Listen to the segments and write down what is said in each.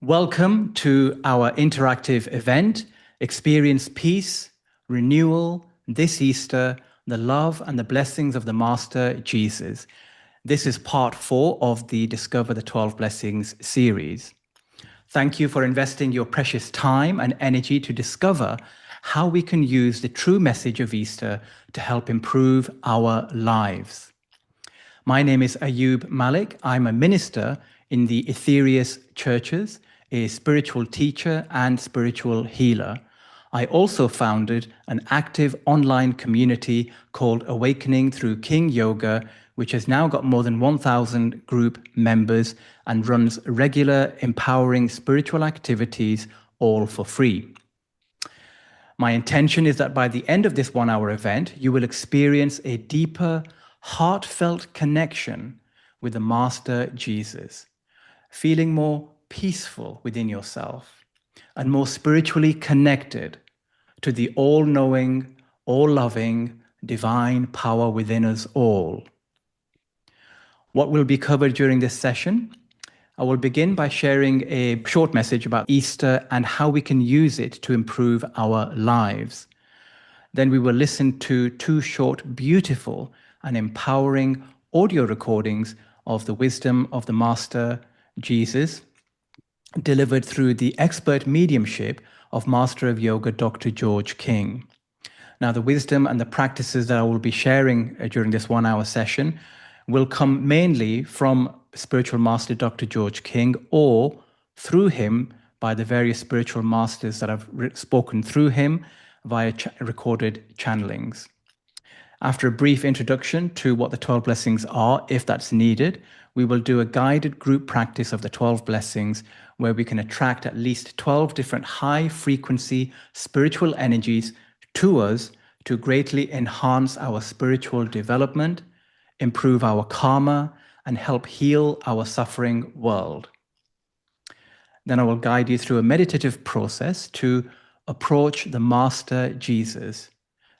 Welcome to our interactive event, Experience Peace, Renewal, this Easter, the love and the blessings of the Master Jesus. This is part 4 of the Discover the 12 Blessings series. Thank you for investing your precious time and energy to discover how we can use the true message of Easter to help improve our lives. My name is Ayub Malik. I'm a minister in the Aetherius churches, a spiritual teacher and spiritual healer. I also founded an active online community called Awakening Through King Yoga, which has now got more than 1,000 group members and runs regular, empowering spiritual activities, all for free. My intention is that by the end of this 1-hour event, you will experience a deeper, heartfelt connection with the Master Jesus, feeling more peaceful within yourself and more spiritually connected to the all-knowing, all-loving, divine power within us all. What will be covered during this session? I will begin by sharing a short message about Easter and how we can use it to improve our lives. Then we will listen to 2 short, beautiful and empowering audio recordings of the wisdom of the Master Jesus, delivered through the expert mediumship of Master of Yoga, Dr. George King. Now, the wisdom and the practices that I will be sharing during this 1-hour session will come mainly from spiritual master Dr. George King, or through him by the various spiritual masters that have spoken through him via recorded channelings. After a brief introduction to what the 12 blessings are, if that's needed, we will do a guided group practice of the 12 blessings where we can attract at least 12 different high-frequency spiritual energies to us to greatly enhance our spiritual development, improve our karma, and help heal our suffering world. Then I will guide you through a meditative process to approach the Master Jesus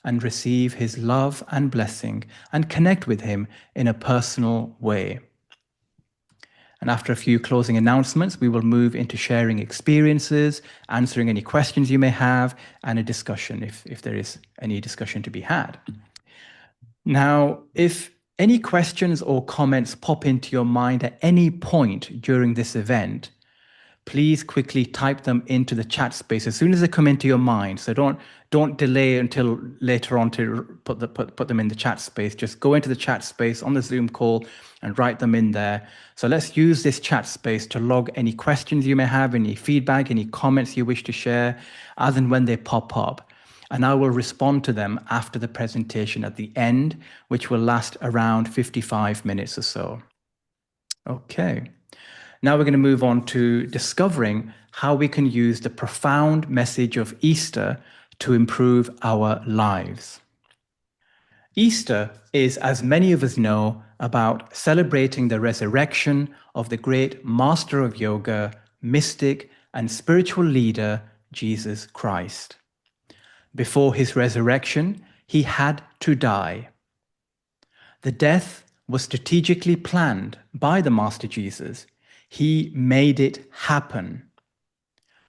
and receive his love and blessing and connect with him in a personal way. And after a few closing announcements, we will move into sharing experiences, answering any questions you may have, and a discussion if there is any discussion to be had. Now, if any questions or comments pop into your mind at any point during this event, please quickly type them into the chat space as soon as they come into your mind. So don't delay until later on to put them in the chat space. Just go into the chat space on the Zoom call and write them in there. So let's use this chat space to log any questions you may have, any feedback, any comments you wish to share, as and when they pop up. And I will respond to them after the presentation at the end, which will last around 55 minutes or so. Okay. Now we're going to move on to discovering how we can use the profound message of Easter to improve our lives. Easter is, as many of us know, about celebrating the resurrection of the great Master of Yoga, mystic, and spiritual leader, Jesus Christ. Before his resurrection, he had to die. The death was strategically planned by the Master Jesus. He made it happen.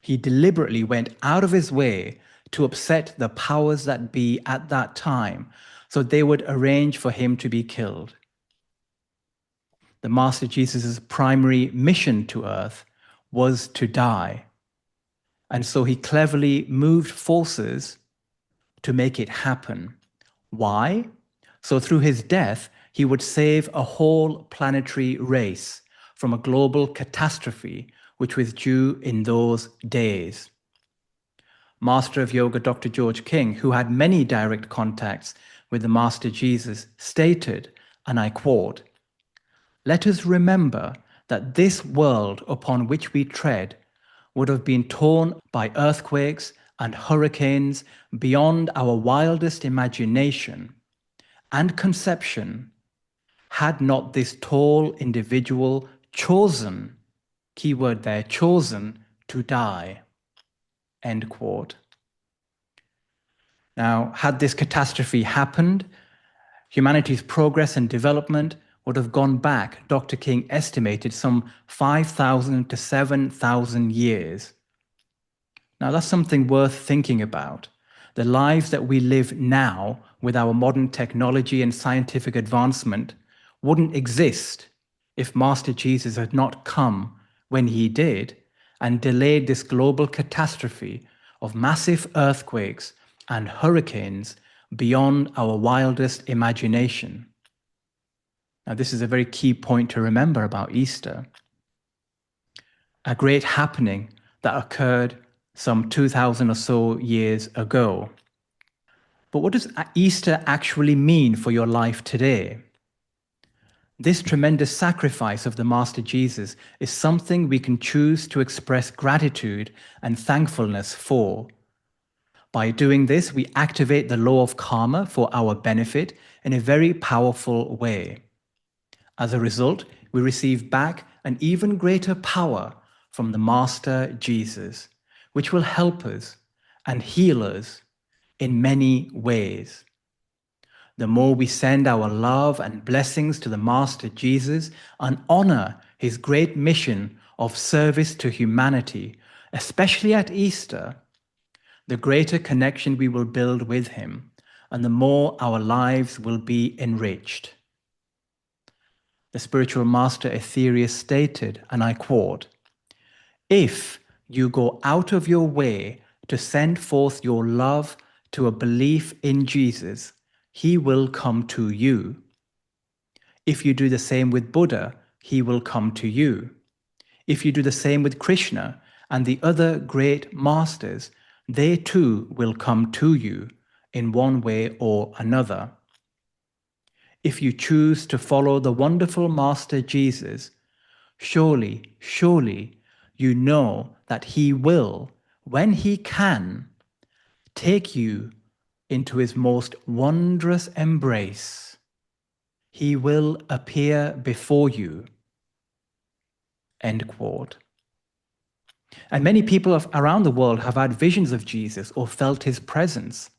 He deliberately went out of his way to upset the powers that be at that time, so they would arrange for him to be killed. The Master Jesus' primary mission to earth was to die. And so he cleverly moved forces to make it happen. Why? So through his death, he would save a whole planetary race from a global catastrophe which was due in those days. Master of Yoga Dr. George King, who had many direct contacts with the Master Jesus, stated, and I quote, "Let us remember that this world upon which we tread would have been torn by earthquakes and hurricanes beyond our wildest imagination and conception had not this tall individual chosen, keyword there, chosen to die," end quote. Now, had this catastrophe happened, humanity's progress and development would have gone back, Dr. King estimated, some 5,000 to 7,000 years. Now, that's something worth thinking about. The lives that we live now with our modern technology and scientific advancement wouldn't exist if Master Jesus had not come when he did and delayed this global catastrophe of massive earthquakes and hurricanes beyond our wildest imagination. Now, this is a very key point to remember about Easter. A great happening that occurred some 2,000 or so years ago. But what does Easter actually mean for your life today? This tremendous sacrifice of the Master Jesus is something we can choose to express gratitude and thankfulness for. By doing this, we activate the law of karma for our benefit in a very powerful way. As a result, we receive back an even greater power from the Master Jesus, which will help us and heal us in many ways. The more we send our love and blessings to the Master Jesus and honor his great mission of service to humanity, especially at Easter, the greater connection we will build with him, and the more our lives will be enriched. The spiritual master Aetherius stated, and I quote, "If you go out of your way to send forth your love to a belief in Jesus, he will come to you. If you do the same with Buddha, he will come to you. If you do the same with Krishna and the other great masters, they too will come to you in one way or another. If you choose to follow the wonderful Master Jesus, surely, surely you know that he will, when he can, take you into his most wondrous embrace. He will appear before you." End quote. And many people around the world have had visions of Jesus or felt his presence.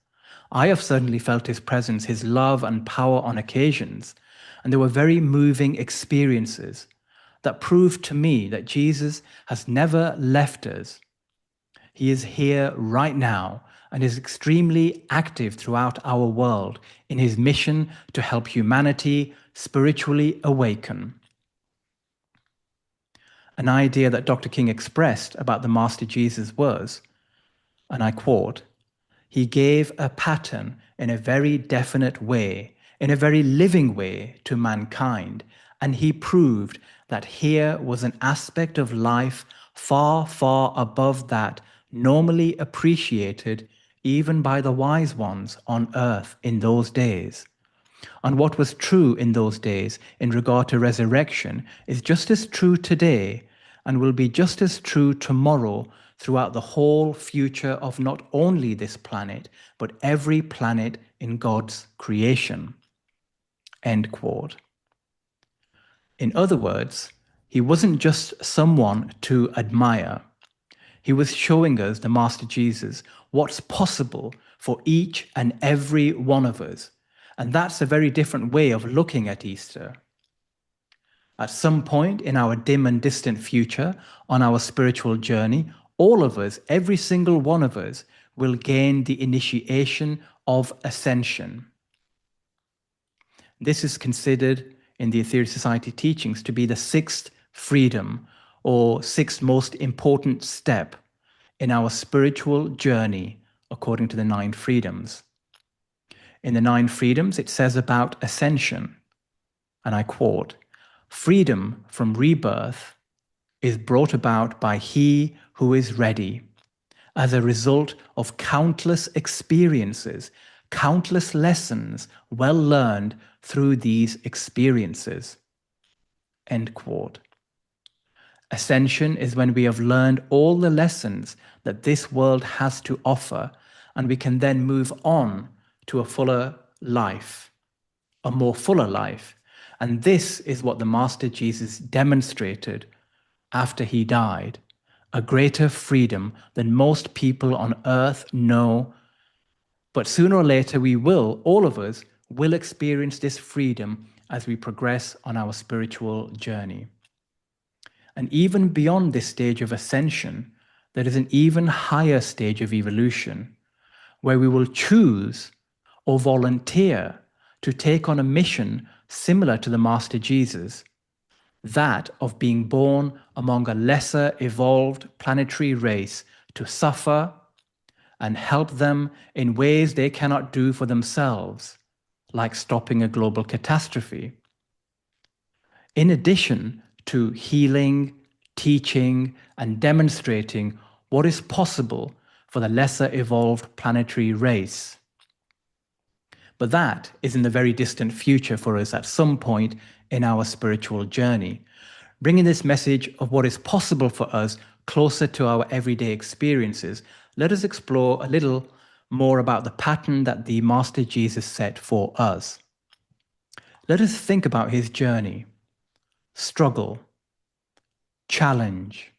I have certainly felt his presence, his love and power on occasions, and there were very moving experiences that proved to me that Jesus has never left us. He is here right now and is extremely active throughout our world in his mission to help humanity spiritually awaken. An idea that Dr. King expressed about the Master Jesus was, and I quote, "He gave a pattern in a very definite way, in a very living way to mankind, and he proved that here was an aspect of life far, far above that normally appreciated even by the wise ones on earth in those days. And what was true in those days in regard to resurrection is just as true today and will be just as true tomorrow throughout the whole future of not only this planet, but every planet in God's creation." End quote. In other words, he wasn't just someone to admire. He was showing us, the Master Jesus, what's possible for each and every one of us. And that's a very different way of looking at Easter. At some point in our dim and distant future, on our spiritual journey, all of us, every single one of us, will gain the initiation of ascension. This is considered in the Aetherius Society teachings to be the sixth freedom, or sixth most important step in our spiritual journey, according to the 9 freedoms. In the 9 freedoms, it says about ascension, and I quote, "Freedom from rebirth is brought about by he who is ready, as a result of countless experiences, countless lessons well learned through these experiences." End quote. Ascension is when we have learned all the lessons that this world has to offer, and we can then move on to a fuller life, a more fuller life. And this is what the Master Jesus demonstrated after he died, a greater freedom than most people on earth know. But sooner or later we will, all of us, will experience this freedom as we progress on our spiritual journey. And even beyond this stage of ascension, there is an even higher stage of evolution where we will choose or volunteer to take on a mission similar to the Master Jesus, that of being born among a lesser evolved planetary race to suffer and help them in ways they cannot do for themselves, like stopping a global catastrophe. In addition to healing, teaching, and demonstrating what is possible for the lesser evolved planetary race. But that is in the very distant future for us at some point in our spiritual journey. Bringing this message of what is possible for us closer to our everyday experiences, let us explore a little more about the pattern that the Master Jesus set for us. Let us think about his journey. Struggle, challenge,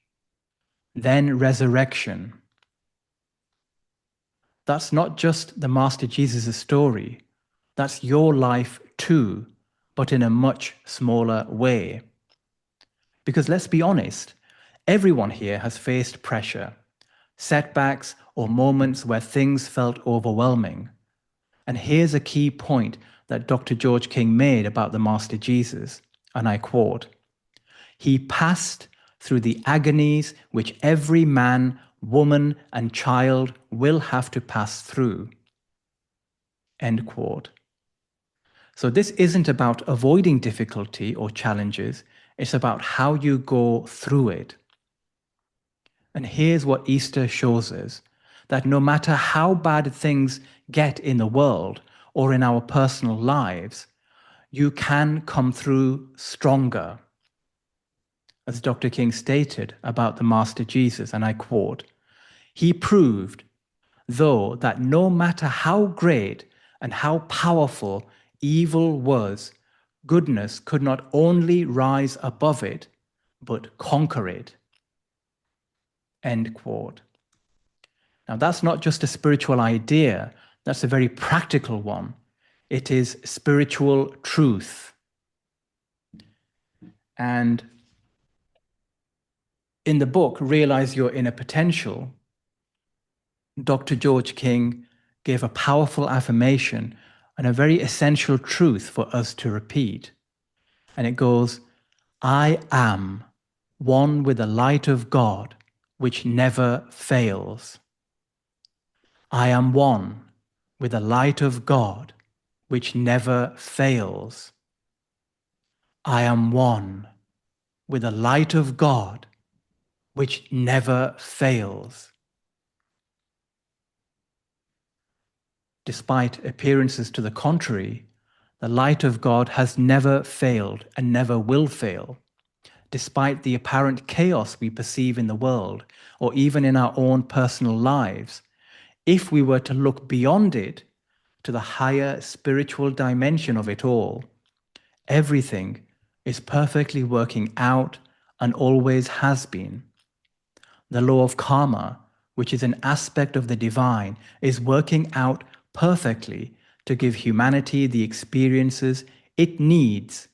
then resurrection. That's not just the Master Jesus' story. That's your life too, but in a much smaller way. Because let's be honest, everyone here has faced pressure, setbacks, or moments where things felt overwhelming. And here's a key point that Dr. George King made about the Master Jesus, and I quote, "He passed through the agonies which every man, woman, and child will have to pass through." End quote. So this isn't about avoiding difficulty or challenges, it's about how you go through it. And here's what Easter shows us, that no matter how bad things get in the world or in our personal lives, you can come through stronger. As Dr. King stated about the Master Jesus, and I quote, "He proved, though, that no matter how great and how powerful evil was, goodness could not only rise above it, but conquer it." End quote. Now, that's not just a spiritual idea, that's a very practical one. It is spiritual truth. And in the book, Realize Your Inner Potential, Dr. George King gave a powerful affirmation and a very essential truth for us to repeat. And it goes, "I am one with the light of God, which never fails. I am one with the light of God, which never fails. I am one with the light of God, which never fails." Despite appearances to the contrary, the light of God has never failed and never will fail. Despite the apparent chaos we perceive in the world, or even in our own personal lives, if we were to look beyond it to the higher spiritual dimension of it all, everything is perfectly working out and always has been. The law of karma, which is an aspect of the divine, is working out perfectly to give humanity the experiences it needs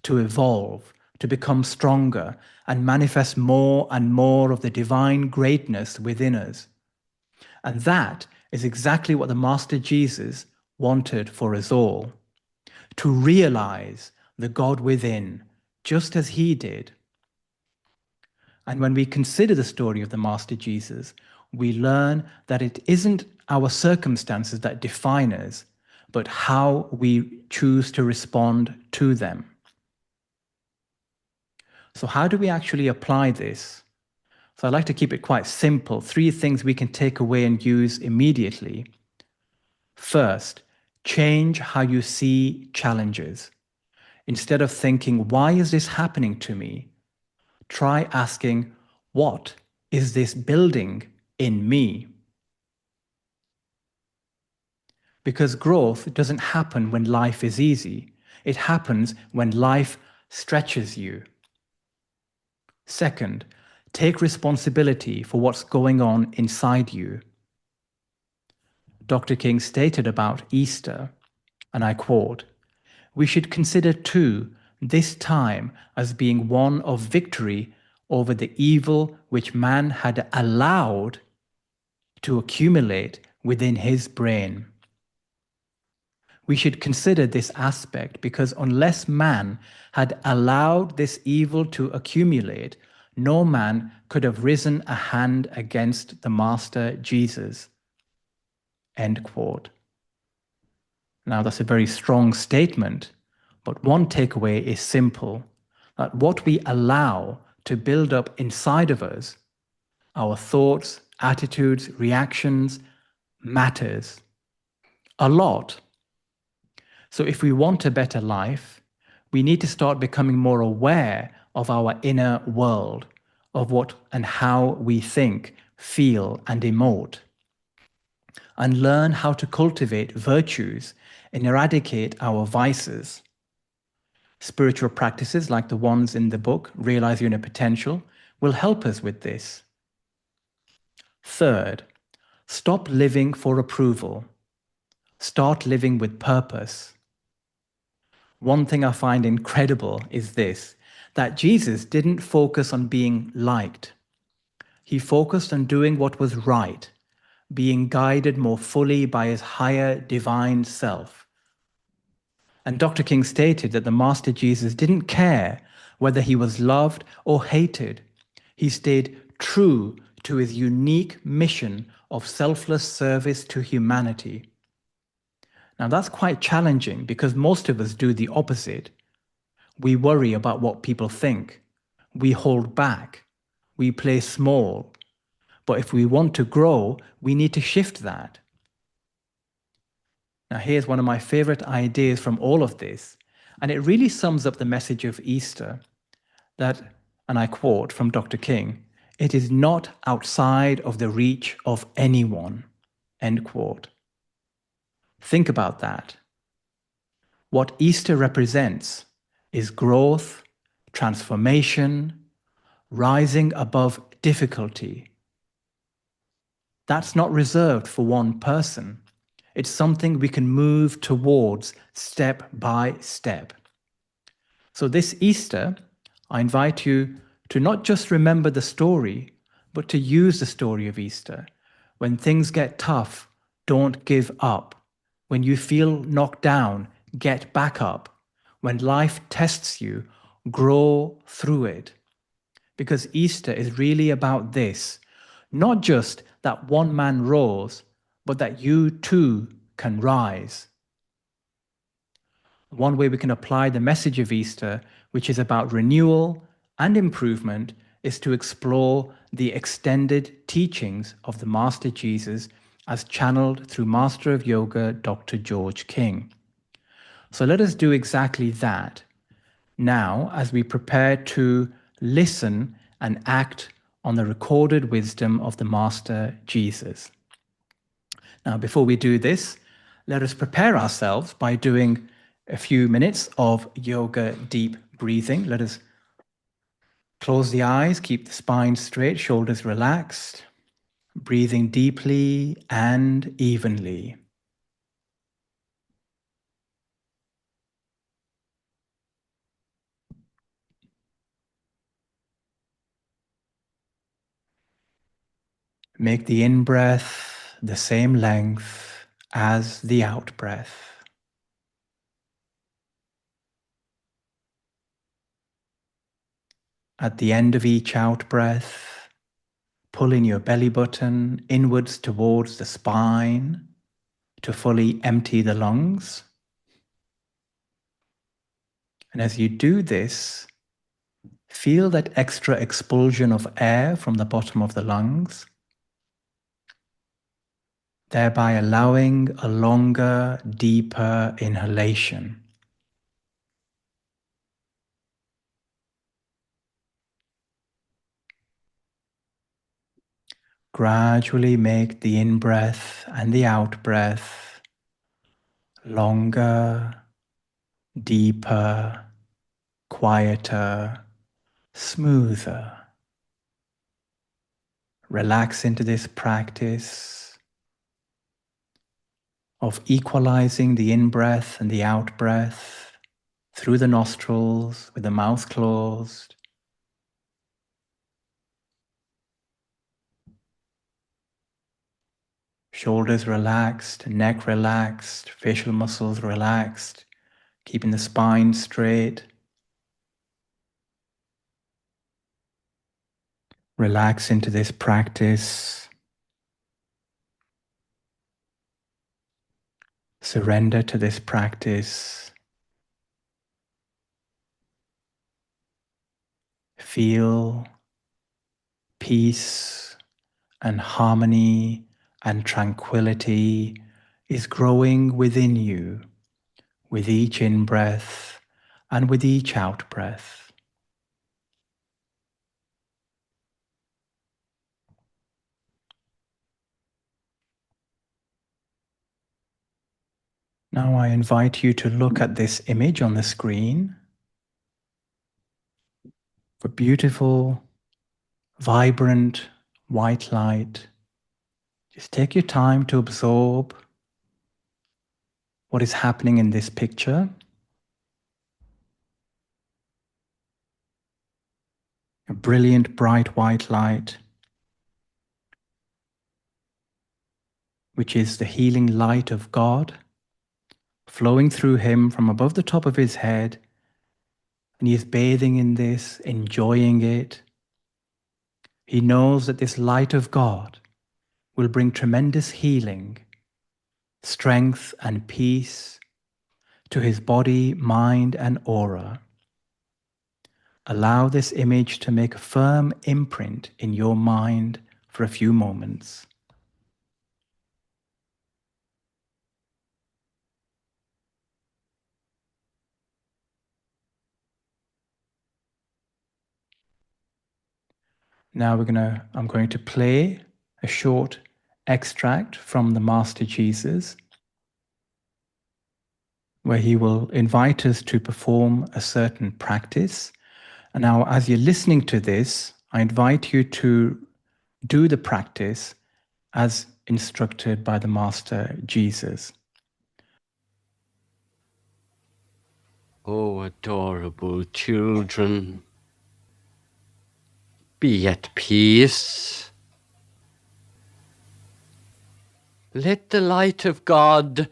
to evolve, to become stronger, and manifest more and more of the divine greatness within us. And that is exactly what the Master Jesus wanted for us all, to realize the God within, just as he did. And when we consider the story of the Master Jesus, we learn that it isn't our circumstances that define us, but how we choose to respond to them. So how do we actually apply this? So I'd like to keep it quite simple. 3 things we can take away and use immediately. First, change how you see challenges. Instead of thinking, "Why is this happening to me?" try asking, "What is this building in me?" Because growth doesn't happen when life is easy. It happens when life stretches you. Second, take responsibility for what's going on inside you. Dr. King stated about Easter, and I quote, We should consider too this time as being one of victory over the evil which man had allowed to accumulate within his brain. We should consider this aspect because unless man had allowed this evil to accumulate, no man could have risen a hand against the Master Jesus. End quote. Now, that's a very strong statement, but one takeaway is simple, that what we allow to build up inside of us, our thoughts, attitudes, reactions, matters a lot. So if we want a better life, we need to start becoming more aware of our inner world, of what and how we think, feel, and emote, and learn how to cultivate virtues and eradicate our vices. Spiritual practices like the ones in the book, Realize Your Inner Potential, will help us with this. Third, stop living for approval. Start living with purpose. One thing I find incredible is this, that Jesus didn't focus on being liked. He focused on doing what was right, being guided more fully by his higher divine self. And Dr. King stated that the Master Jesus didn't care whether he was loved or hated. He stayed true to his unique mission of selfless service to humanity. Now that's quite challenging because most of us do the opposite. We worry about what people think. We hold back. We play small. But if we want to grow, we need to shift that. Now here's one of my favorite ideas from all of this, and it really sums up the message of Easter, that, and I quote from Dr. King, "It is not outside of the reach of anyone," end quote. Think about that. What Easter represents is growth, transformation, rising above difficulty. That's not reserved for one person. It's something we can move towards step by step. So this Easter, I invite you to not just remember the story, but to use the story of Easter. When things get tough, don't give up. When you feel knocked down, get back up. When life tests you, grow through it. Because Easter is really about this, not just that one man rose, but that you too can rise. One way we can apply the message of Easter, which is about renewal and improvement, is to explore the extended teachings of the Master Jesus as channeled through Master of Yoga, Dr. George King. So let us do exactly that now as we prepare to listen and act on the recorded wisdom of the Master Jesus. Now, before we do this, let us prepare ourselves by doing a few minutes of yoga deep breathing. Let us close the eyes, keep the spine straight, shoulders relaxed, breathing deeply and evenly. Make the in-breath the same length as the out-breath. At the end of each out-breath, pull in your belly button inwards towards the spine to fully empty the lungs. And as you do this, feel that extra expulsion of air from the bottom of the lungs, thereby allowing a longer, deeper inhalation. Gradually make the in-breath and the out-breath longer, deeper, quieter, smoother. Relax into this practice of equalizing the in-breath and the out-breath, through the nostrils with the mouth closed. Shoulders relaxed, neck relaxed, facial muscles relaxed, keeping the spine straight. Relax into this practice. Surrender to this practice. Feel peace and harmony and tranquility is growing within you with each in-breath and with each out-breath. Now I invite you to look at this image on the screen. For beautiful, vibrant, white light. Just take your time to absorb what is happening in this picture. A brilliant, bright white light, which is the healing light of God, flowing through him from above the top of his head, and he is bathing in this, enjoying it. He knows that this light of God will bring tremendous healing, strength and peace to his body, mind, and aura. Allow this image to make a firm imprint in your mind for a few moments. Now I'm going to play a short extract from the Master Jesus, where he will invite us to perform a certain practice. And now, as you're listening to this, I invite you to do the practice as instructed by the Master Jesus. O adorable children, be at peace. Let the light of God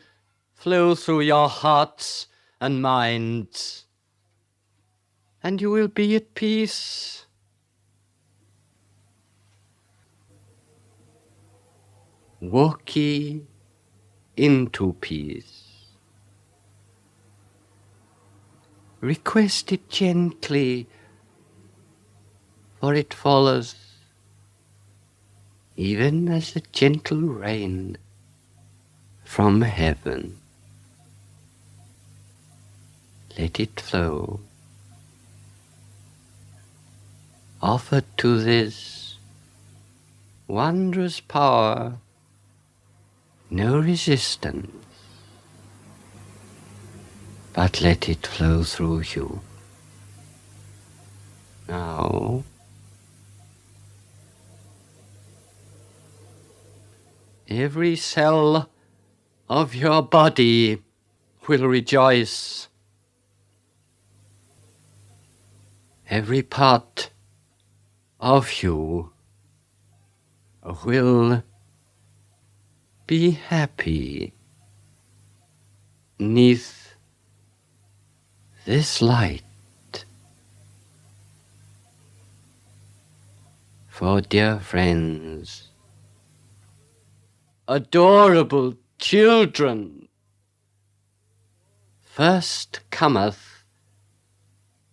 flow through your hearts and minds, and you will be at peace. Walk ye into peace. Request it gently, for it follows, even as the gentle rain from heaven. Let it flow. Offer to this wondrous power no resistance, but let it flow through you. Now, every cell of your body will rejoice. Every part of you will be happy neath this light. For dear friends, adorable children, first cometh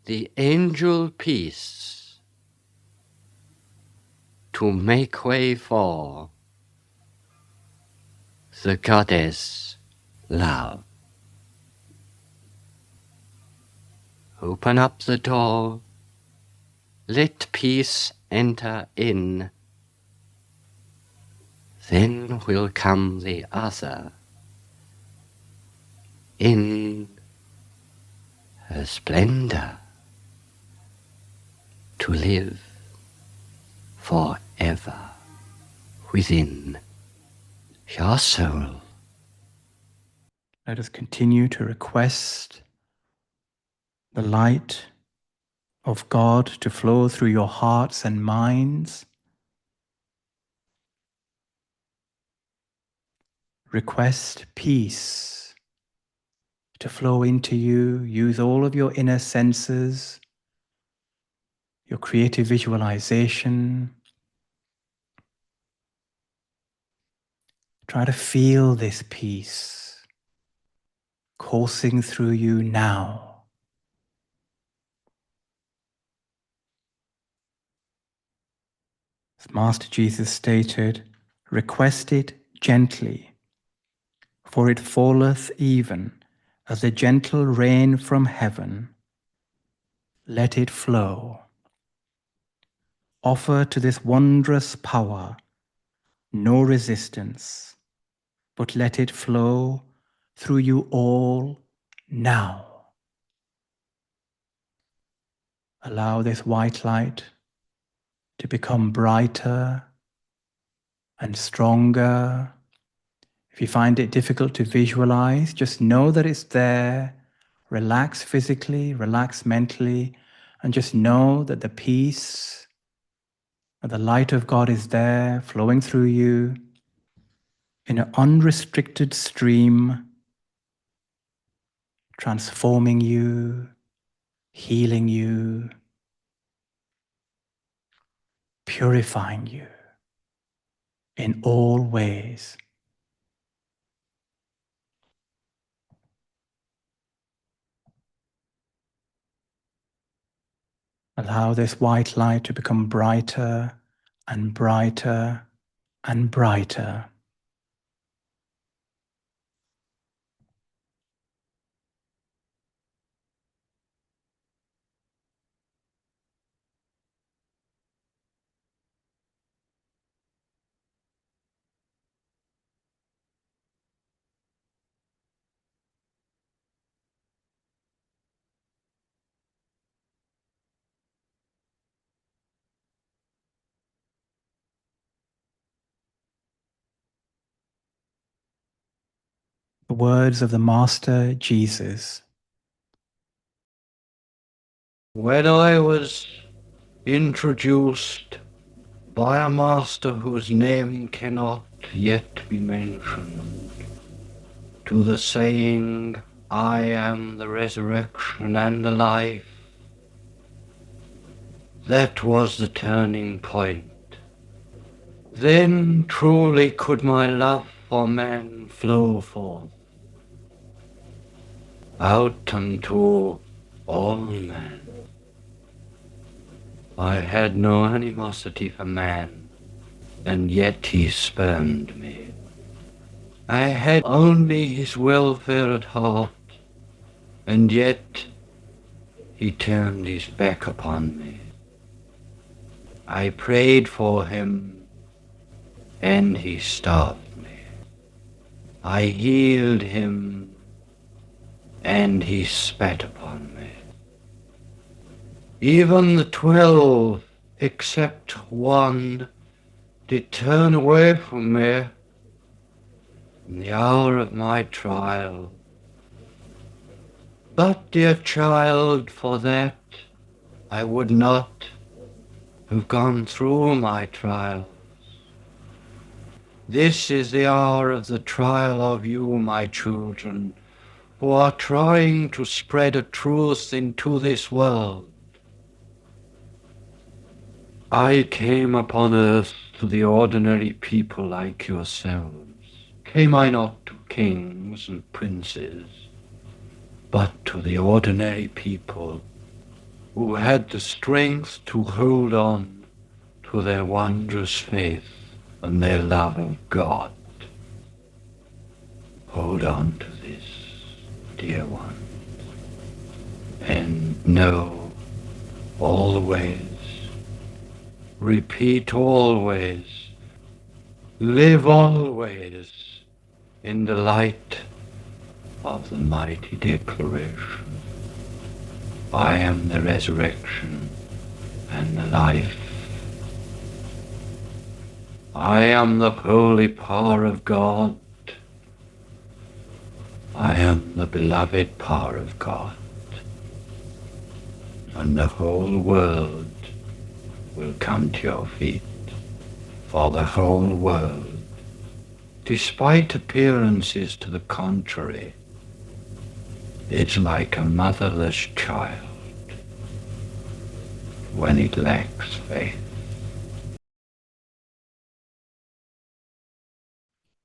the angel peace to make way for the goddess love. Open up the door, let peace enter in, then will come the other in her splendor to live forever within your soul. Let us continue to request the light of God to flow through your hearts and minds. Request peace to flow into you. Use all of your inner senses, your creative visualization. Try to feel this peace coursing through you now. As Master Jesus stated, request it gently, for it falleth even as a gentle rain from heaven. Let it flow. Offer to this wondrous power no resistance, but let it flow through you all now. Allow this white light to become brighter and stronger. If you find it difficult to visualize, just know that it's there. Relax physically, relax mentally, and just know that the peace and the light of God is there, flowing through you in an unrestricted stream, transforming you, healing you, purifying you in all ways. Allow this white light to become brighter and brighter and brighter. The words of the Master Jesus. When I was introduced by a master whose name cannot yet be mentioned, to the saying, I am the resurrection and the life, that was the turning point. Then truly could my love for man flow forth, out unto all men. I had no animosity for man, and yet he spurned me. I had only his welfare at heart, and yet he turned his back upon me. I prayed for him, and he starved me. I healed him, and he spat upon me. Even the 12, except one, did turn away from me in the hour of my trial. But, dear child, for that I would not have gone through my trials. This is the hour of the trial of you, my children, who are trying to spread a truth into this world. I came upon earth to the ordinary people like yourselves. Came I not to kings and princes, but to the ordinary people who had the strength to hold on to their wondrous faith and their love of God. Hold on to this, dear one, and know always, repeat always, live always in the light of the mighty declaration. I am the resurrection and the life. I am the holy power of God. I am the beloved power of God. and the whole world will come to your feet. For the whole world, despite appearances to the contrary, is like a motherless child when it lacks faith.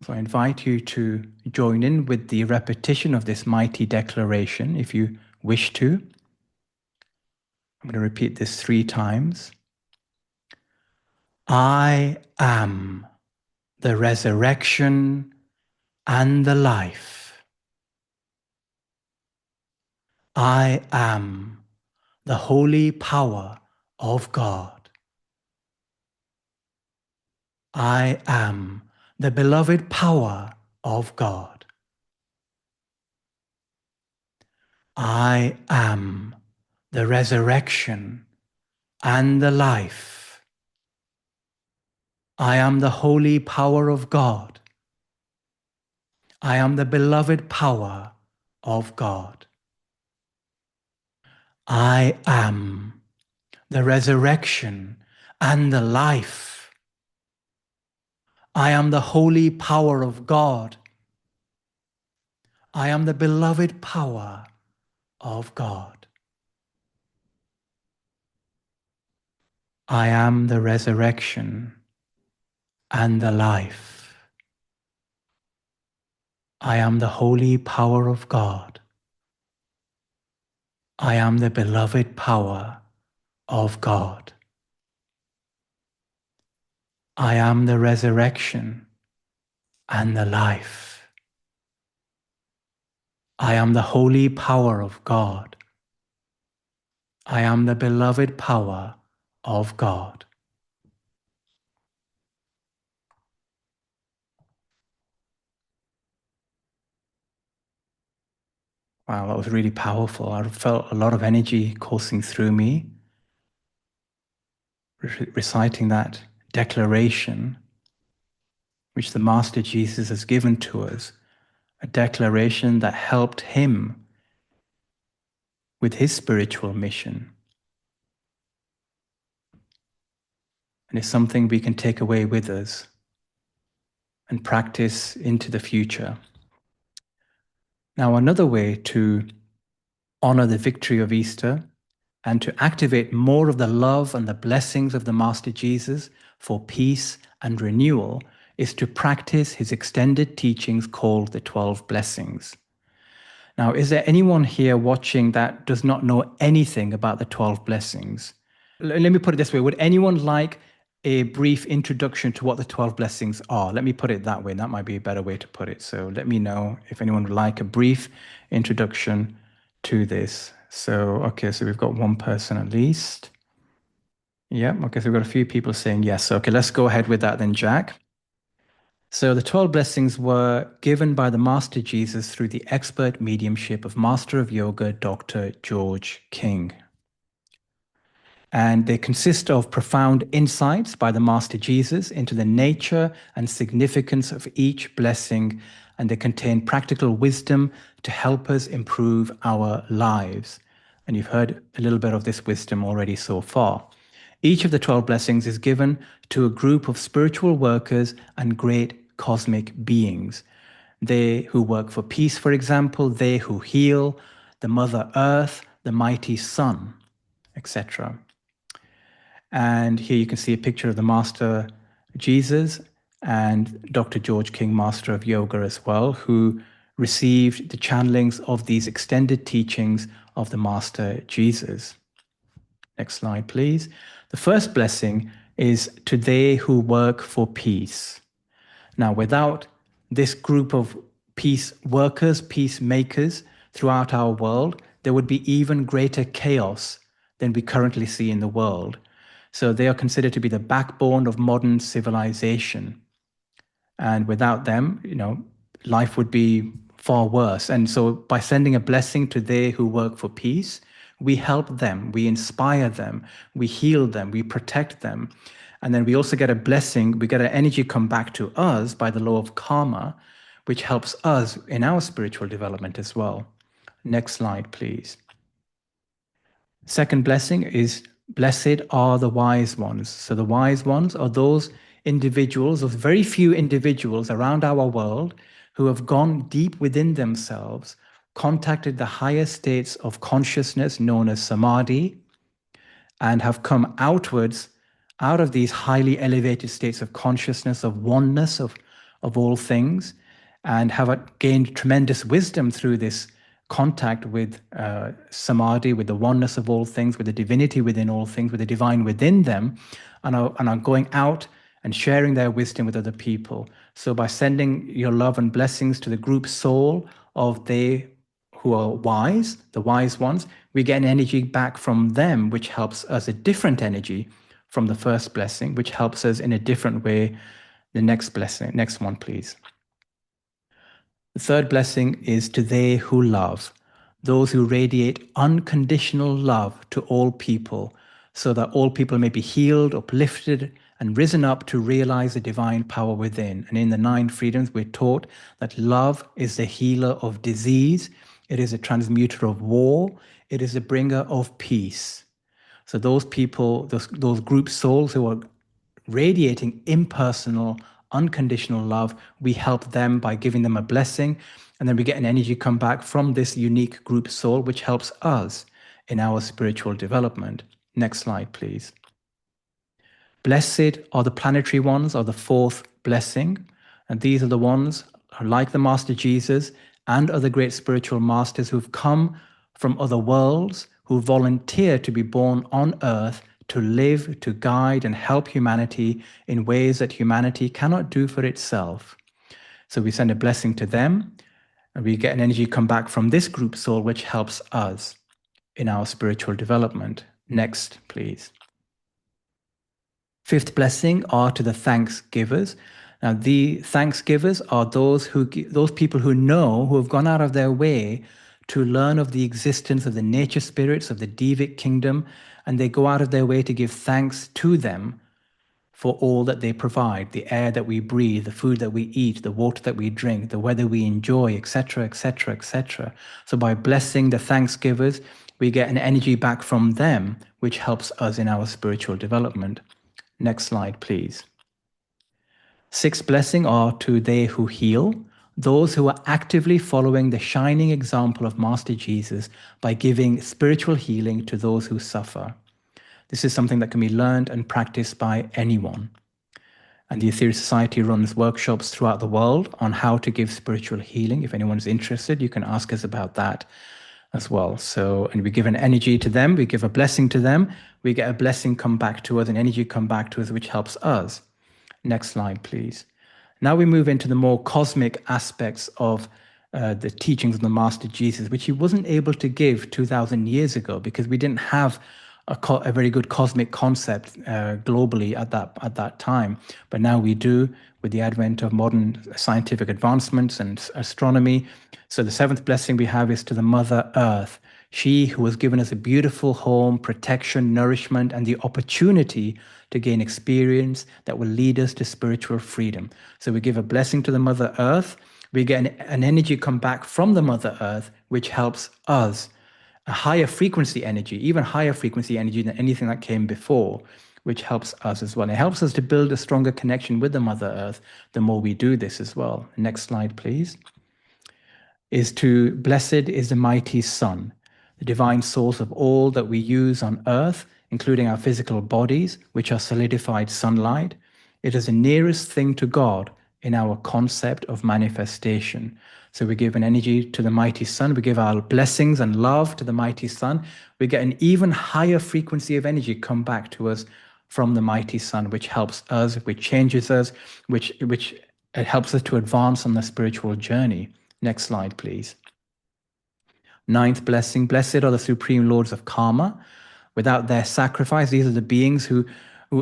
So I invite you to join in with the repetition of this mighty declaration if you wish to. I'm going to repeat this 3 times. I am the resurrection and the life. I am the holy power of God. I am the beloved power of God. I am the resurrection and the life. I am the holy power of God. I am the beloved power of God. I am the resurrection and the life. I am the holy power of God. I am the beloved power of God. I am the resurrection and the life. I am the holy power of God. I am the beloved power of God. I am the resurrection and the life. I am the holy power of God. I am the beloved power of God. Wow, that was really powerful. I felt a lot of energy coursing through me, reciting that declaration which the Master Jesus has given to us, a declaration that helped him with his spiritual mission. And it's something we can take away with us and practice into the future. Now, another way to honor the victory of Easter and to activate more of the love and the blessings of the Master Jesus for peace and renewal is to practice his extended teachings called the 12 Blessings. Now, is there anyone here watching that does not know anything about the 12 Blessings? Let me put it this way. Would anyone like a brief introduction to what the 12 blessings are? Let me put it that way. That might be a better way to put it. So let me know if anyone would like a brief introduction to this. So, okay, so we've got one person at least. Yeah, okay, so we've got a few people saying yes. Okay, let's go ahead with that then, Jack. So the 12 blessings were given by the Master Jesus through the expert mediumship of Master of Yoga, Dr. George King. And they consist of profound insights by the Master Jesus into the nature and significance of each blessing, and they contain practical wisdom to help us improve our lives. And you've heard a little bit of this wisdom already so far. Each of the 12 blessings is given to a group of spiritual workers and great cosmic beings. They who work for peace, for example, they who heal, the Mother Earth, the mighty Sun, etc. And here you can see a picture of the Master Jesus and Dr. George King, Master of Yoga as well, who received the channelings of these extended teachings of the Master Jesus. Next slide, please. The first blessing is to they who work for peace. Now, without this group of peace workers, peacemakers throughout our world, there would be even greater chaos than we currently see in the world. So they are considered to be the backbone of modern civilization. And without them, life would be far worse. And so by sending a blessing to they who work for peace, we help them, we inspire them, we heal them, we protect them. And then we also get a blessing, we get an energy come back to us by the law of karma, which helps us in our spiritual development as well. Next slide, please. Second blessing is blessed are the wise ones. So the wise ones are those individuals, those very few individuals around our world who have gone deep within themselves, contacted the higher states of consciousness known as samadhi, and have come outwards out of these highly elevated states of consciousness, of oneness of all things, and have gained tremendous wisdom through this contact with samadhi, with the oneness of all things, with the divinity within all things, with the divine within them, and are going out and sharing their wisdom with other people. So by sending your love and blessings to the group soul of they who are wise, the wise ones, we get an energy back from them, which helps us, a different energy from the first blessing, which helps us in a different way. The next blessing, next one, please. The third blessing is to they who love, those who radiate unconditional love to all people, so that all people may be healed, uplifted, and risen up to realize the divine power within. And in the 9 freedoms, we're taught that love is the healer of disease, it is a transmuter of war, it is a bringer of peace. So those people, those group souls who are radiating impersonal, unconditional love, we help them by giving them a blessing. And then we get an energy come back from this unique group soul, which helps us in our spiritual development. Next slide, please. Blessed are the planetary ones, are the 4th blessing. And these are the ones who, like the Master Jesus and other great spiritual masters who've come from other worlds, who volunteer to be born on earth to live, to guide, and help humanity in ways that humanity cannot do for itself. So we send a blessing to them, and we get an energy come back from this group soul, which helps us in our spiritual development. Next, please. 5th blessing are to the thanksgivers. Now, the thanksgivers are those people who know, who have gone out of their way to learn of the existence of the nature spirits of the Devic kingdom, and they go out of their way to give thanks to them for all that they provide, the air that we breathe, the food that we eat, the water that we drink, the weather we enjoy, etc., etc., etc. So by blessing the thanksgivers, we get an energy back from them, which helps us in our spiritual development. Next slide, please. 6th blessing are to they who heal, those who are actively following the shining example of Master Jesus by giving spiritual healing to those who suffer. This is something that can be learned and practiced by anyone. And the Aetherius Society runs workshops throughout the world on how to give spiritual healing. If anyone's interested, you can ask us about that as well. So, and we give an energy to them, we give a blessing to them, we get a blessing come back to us, an energy come back to us, which helps us. Next slide, please. Now we move into the more cosmic aspects of the teachings of the Master Jesus, which he wasn't able to give 2,000 years ago because we didn't have a very good cosmic concept globally at that time. But now we do, with the advent of modern scientific advancements and astronomy. So the 7th blessing we have is to the Mother Earth, she who has given us a beautiful home, protection, nourishment, and the opportunity to gain experience that will lead us to spiritual freedom. So we give a blessing to the Mother Earth. We get an energy come back from the Mother Earth, which helps us, a higher frequency energy, even higher frequency energy than anything that came before, which helps us as well. It helps us to build a stronger connection with the Mother Earth the more we do this as well. Next slide, please. Is to blessed is the mighty Sun, the divine source of all that we use on earth, including our physical bodies, which are solidified sunlight. It is the nearest thing to God in our concept of manifestation. So we give an energy to the mighty Sun, we give our blessings and love to the mighty Sun, we get an even higher frequency of energy come back to us from the mighty Sun, which helps us, which changes us, which it helps us to advance on the spiritual journey. Next slide, please. 9th blessing, blessed are the supreme lords of karma. Without their sacrifice, these are the beings who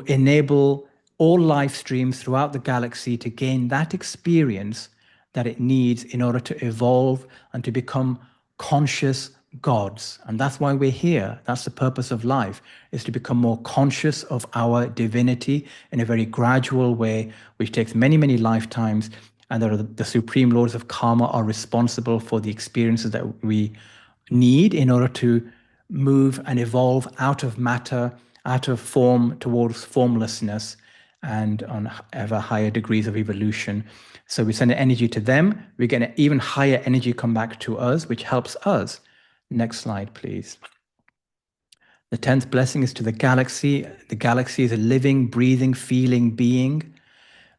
enable all life streams throughout the galaxy to gain that experience that it needs in order to evolve and to become conscious gods. And that's why we're here. That's the purpose of life, is to become more conscious of our divinity in a very gradual way, which takes many, many lifetimes. And the supreme lords of karma are responsible for the experiences that we need in order to move and evolve out of matter, out of form towards formlessness, and on ever higher degrees of evolution. So we send energy to them, we get an even higher energy come back to us, which helps us. Next slide, please. The 10th blessing is to the galaxy. The galaxy is a living, breathing, feeling being.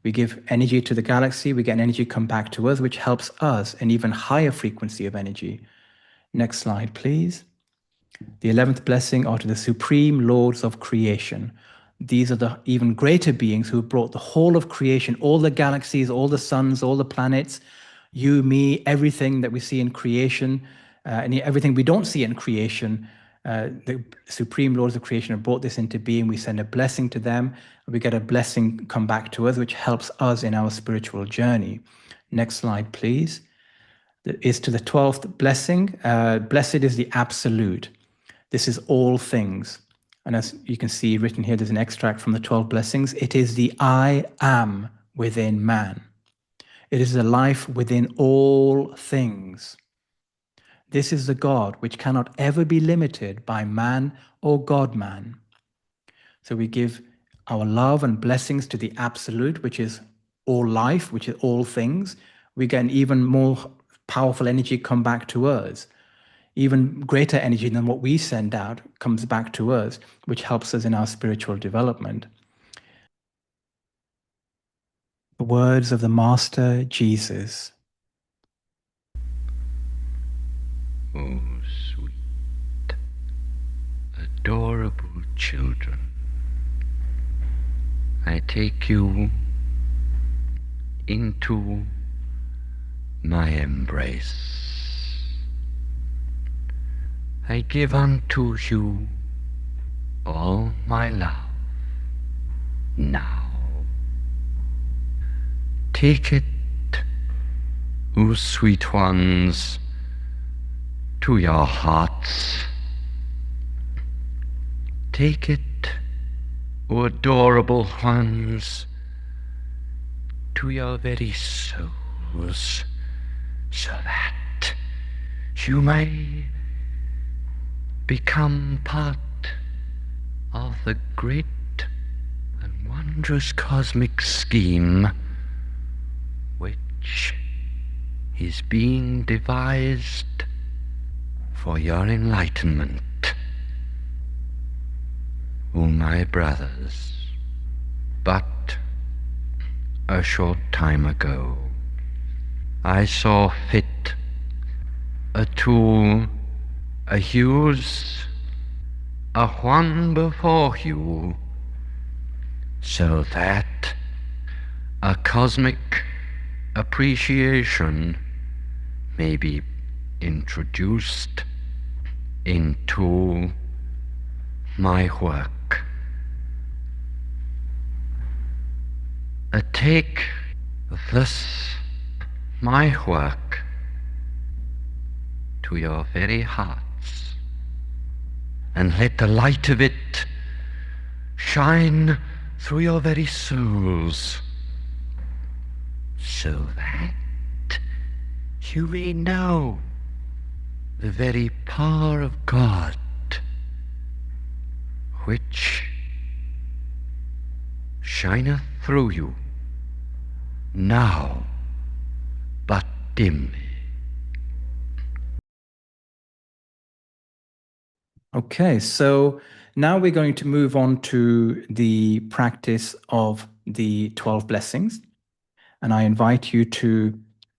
We give energy to the galaxy, we get energy come back to us, which helps us an even higher frequency of energy. Next slide, please. The 11th blessing are to the supreme lords of creation. These are the even greater beings who have brought the whole of creation, all the galaxies, all the suns, all the planets, you, me, everything that we see in creation, and everything we don't see in creation. The supreme lords of creation have brought this into being. We send a blessing to them. We get a blessing come back to us, which helps us in our spiritual journey. Next slide, please. That is to the 12th blessing. Blessed is the absolute. This is all things. And as you can see written here, there's an extract from the 12 blessings. It is the I am within man. It is the life within all things. This is the God which cannot ever be limited by man or God-man. So we give our love and blessings to the absolute, which is all life, which is all things. We get an even more powerful energy come back to us. Even greater energy than what we send out comes back to us, which helps us in our spiritual development. The words of the Master Jesus. Oh, sweet, adorable children, I take you into my embrace. I give unto you all my love. Now, take it, O sweet ones, to your hearts. Take it, O adorable ones, to your very souls, so that you may become part of the great and wondrous cosmic scheme which is being devised for your enlightenment, O my brothers. But a short time ago, I saw fit to use a one before you, so that a cosmic appreciation may be introduced into my work. Take this, my work, to your very hearts, and let the light of it shine through your very souls, so that you may know the very power of God, which shineth through you now, but dimly. Okay, so now we're going to move on to the practice of the 12 blessings. And I invite you to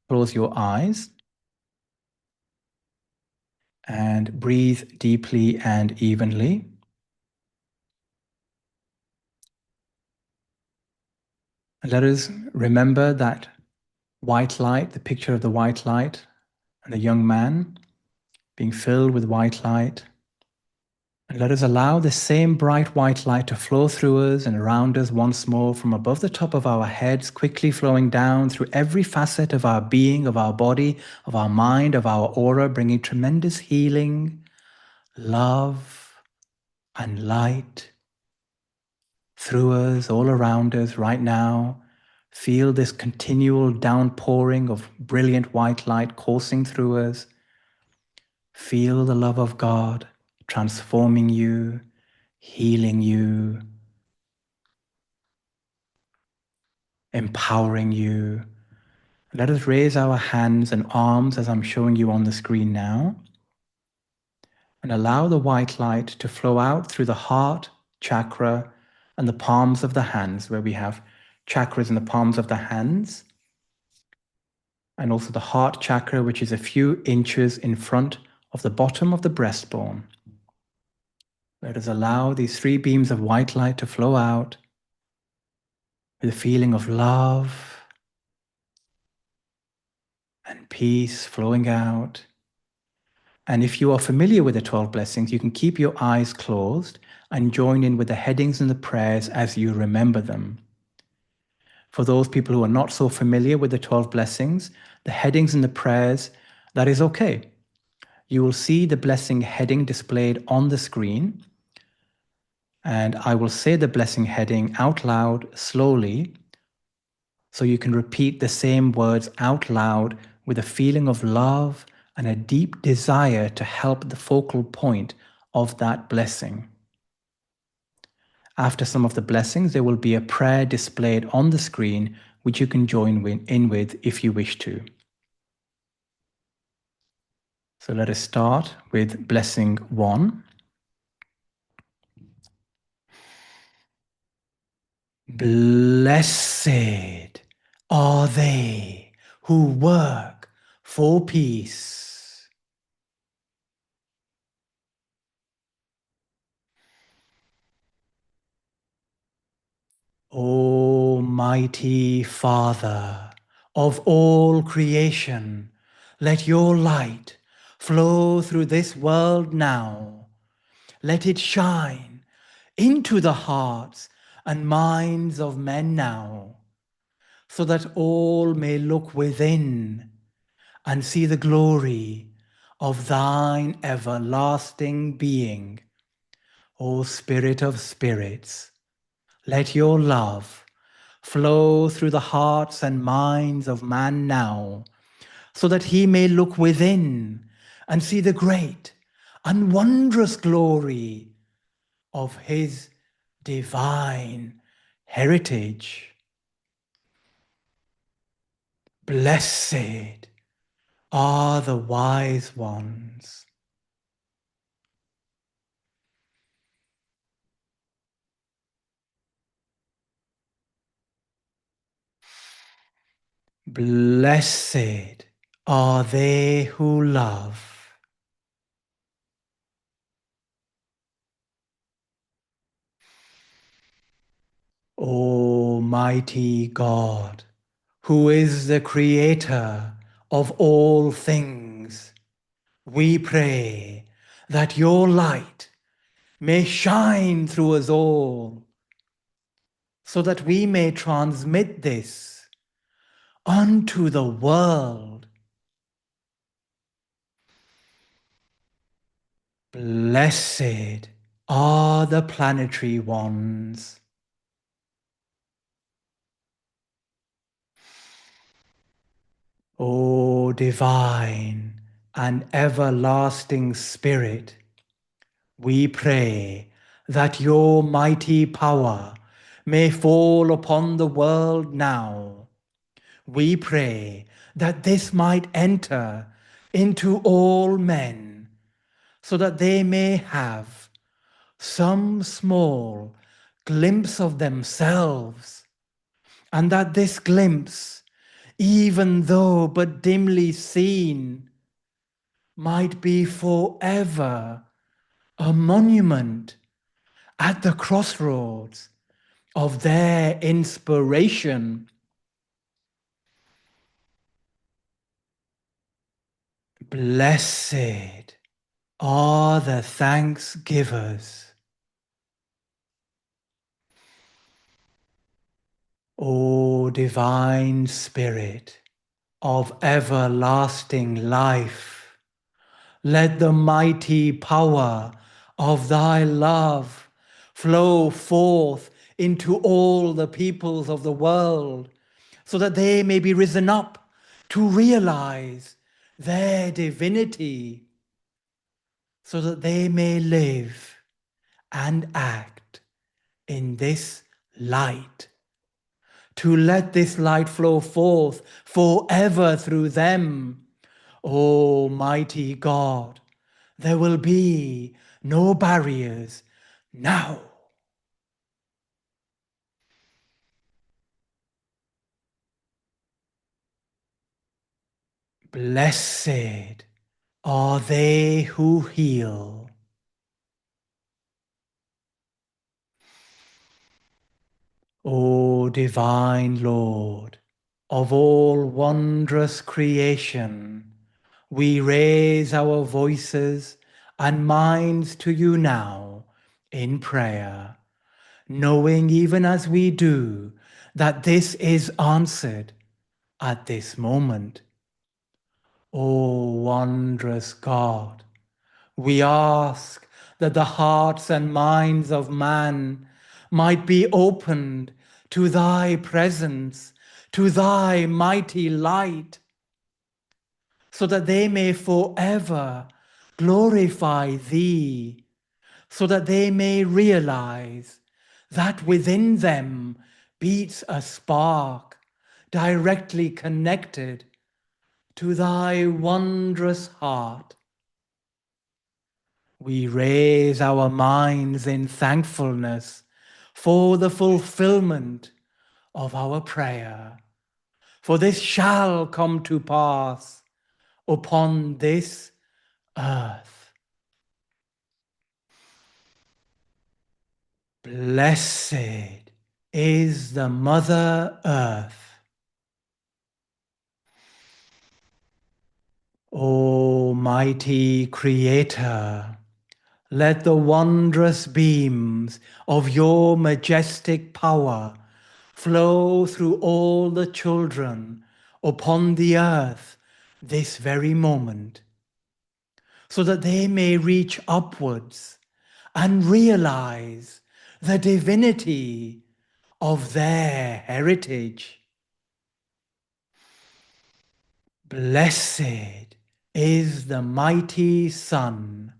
close your eyes and breathe deeply and evenly. And let us remember that white light, the picture of the white light and the young man being filled with white light. And let us allow the same bright white light to flow through us and around us once more from above the top of our heads, quickly flowing down through every facet of our being, of our body, of our mind, of our aura, bringing tremendous healing, love, and light through us, all around us right now. Feel this continual downpouring of brilliant white light coursing through us. Feel the love of God transforming you, healing you, empowering you. Let us raise our hands and arms as I'm showing you on the screen now, and allow the white light to flow out through the heart chakra and the palms of the hands, where we have chakras in the palms of the hands, and also the heart chakra, which is a few inches in front of the bottom of the breastbone. Let us allow these three beams of white light to flow out with a feeling of love and peace flowing out. And if you are familiar with the 12 blessings, you can keep your eyes closed and join in with the headings and the prayers as you remember them. For those people who are not so familiar with the 12 blessings, the headings and the prayers, that is okay. You will see the blessing heading displayed on the screen, and I will say the blessing heading out loud slowly, so you can repeat the same words out loud with a feeling of love and a deep desire to help the focal point of that blessing. After some of the blessings, there will be a prayer displayed on the screen, which you can join in with if you wish to. So let us start with blessing 1. Blessed are they who work for peace. Almighty Father of all creation, let your light flow through this world now. Let it shine into the hearts and minds of men now, so that all may look within and see the glory of thine everlasting being. O Spirit of spirits, let your love flow through the hearts and minds of man now, so that he may look within and see the great and wondrous glory of his divine heritage. Blessed are the wise ones. Blessed are they who love. Almighty God, who is the creator of all things, we pray that your light may shine through us all, so that we may transmit this unto the world. Blessed are the planetary ones. O divine and everlasting Spirit, we pray that your mighty power may fall upon the world now. We pray that this might enter into all men, so that they may have some small glimpse of themselves, and that this glimpse, even though but dimly seen, might be forever a monument at the crossroads of their inspiration. Blessed are the thanksgivers. O divine Spirit of everlasting life, let the mighty power of thy love flow forth into all the peoples of the world, so that they may be risen up to realize their divinity. so that they may live and act in this light, to let this light flow forth forever through them. O mighty God, there will be no barriers now. Blessed are they who heal. O divine Lord, of all wondrous creation, we raise our voices and minds to you now in prayer, knowing even as we do that this is answered at this moment. O wondrous God, we ask that the hearts and minds of man might be opened to thy presence, to thy mighty light, so that they may forever glorify thee, so that they may realize that within them beats a spark directly connected to thy wondrous heart. We raise our minds in thankfulness for the fulfillment of our prayer, for this shall come to pass upon this earth. Blessed is the Mother Earth. O mighty Creator, let the wondrous beams of your majestic power flow through all the children upon the earth this very moment, so that they may reach upwards and realize the divinity of their heritage. Blessed is the mighty Son.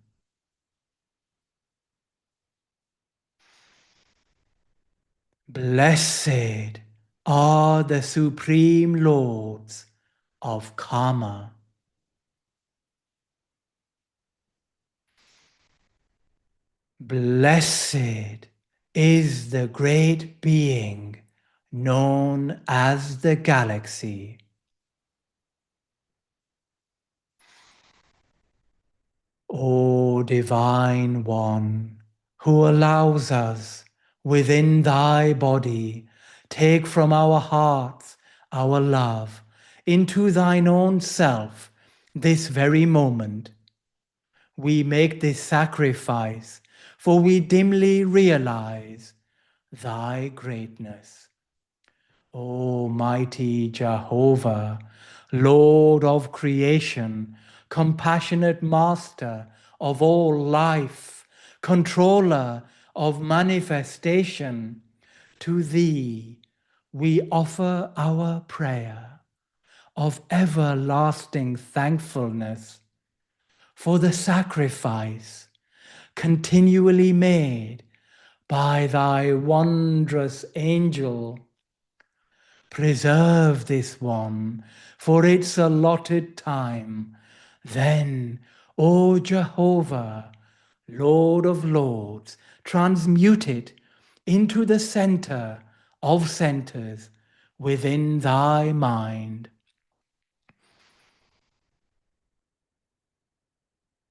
Blessed are the supreme lords of karma. Blessed is the great being known as the galaxy. O Divine One, who allows us within thy body, take from our hearts our love into thine own self this very moment. We make this sacrifice, for we dimly realize thy greatness. O mighty Jehovah, Lord of creation, compassionate Master of all life, controller of manifestation, to thee we offer our prayer of everlasting thankfulness for the sacrifice continually made by thy wondrous angel. Preserve this one for its allotted time. Then, O Jehovah, Lord of Lords, transmute it into the center of centers within thy mind.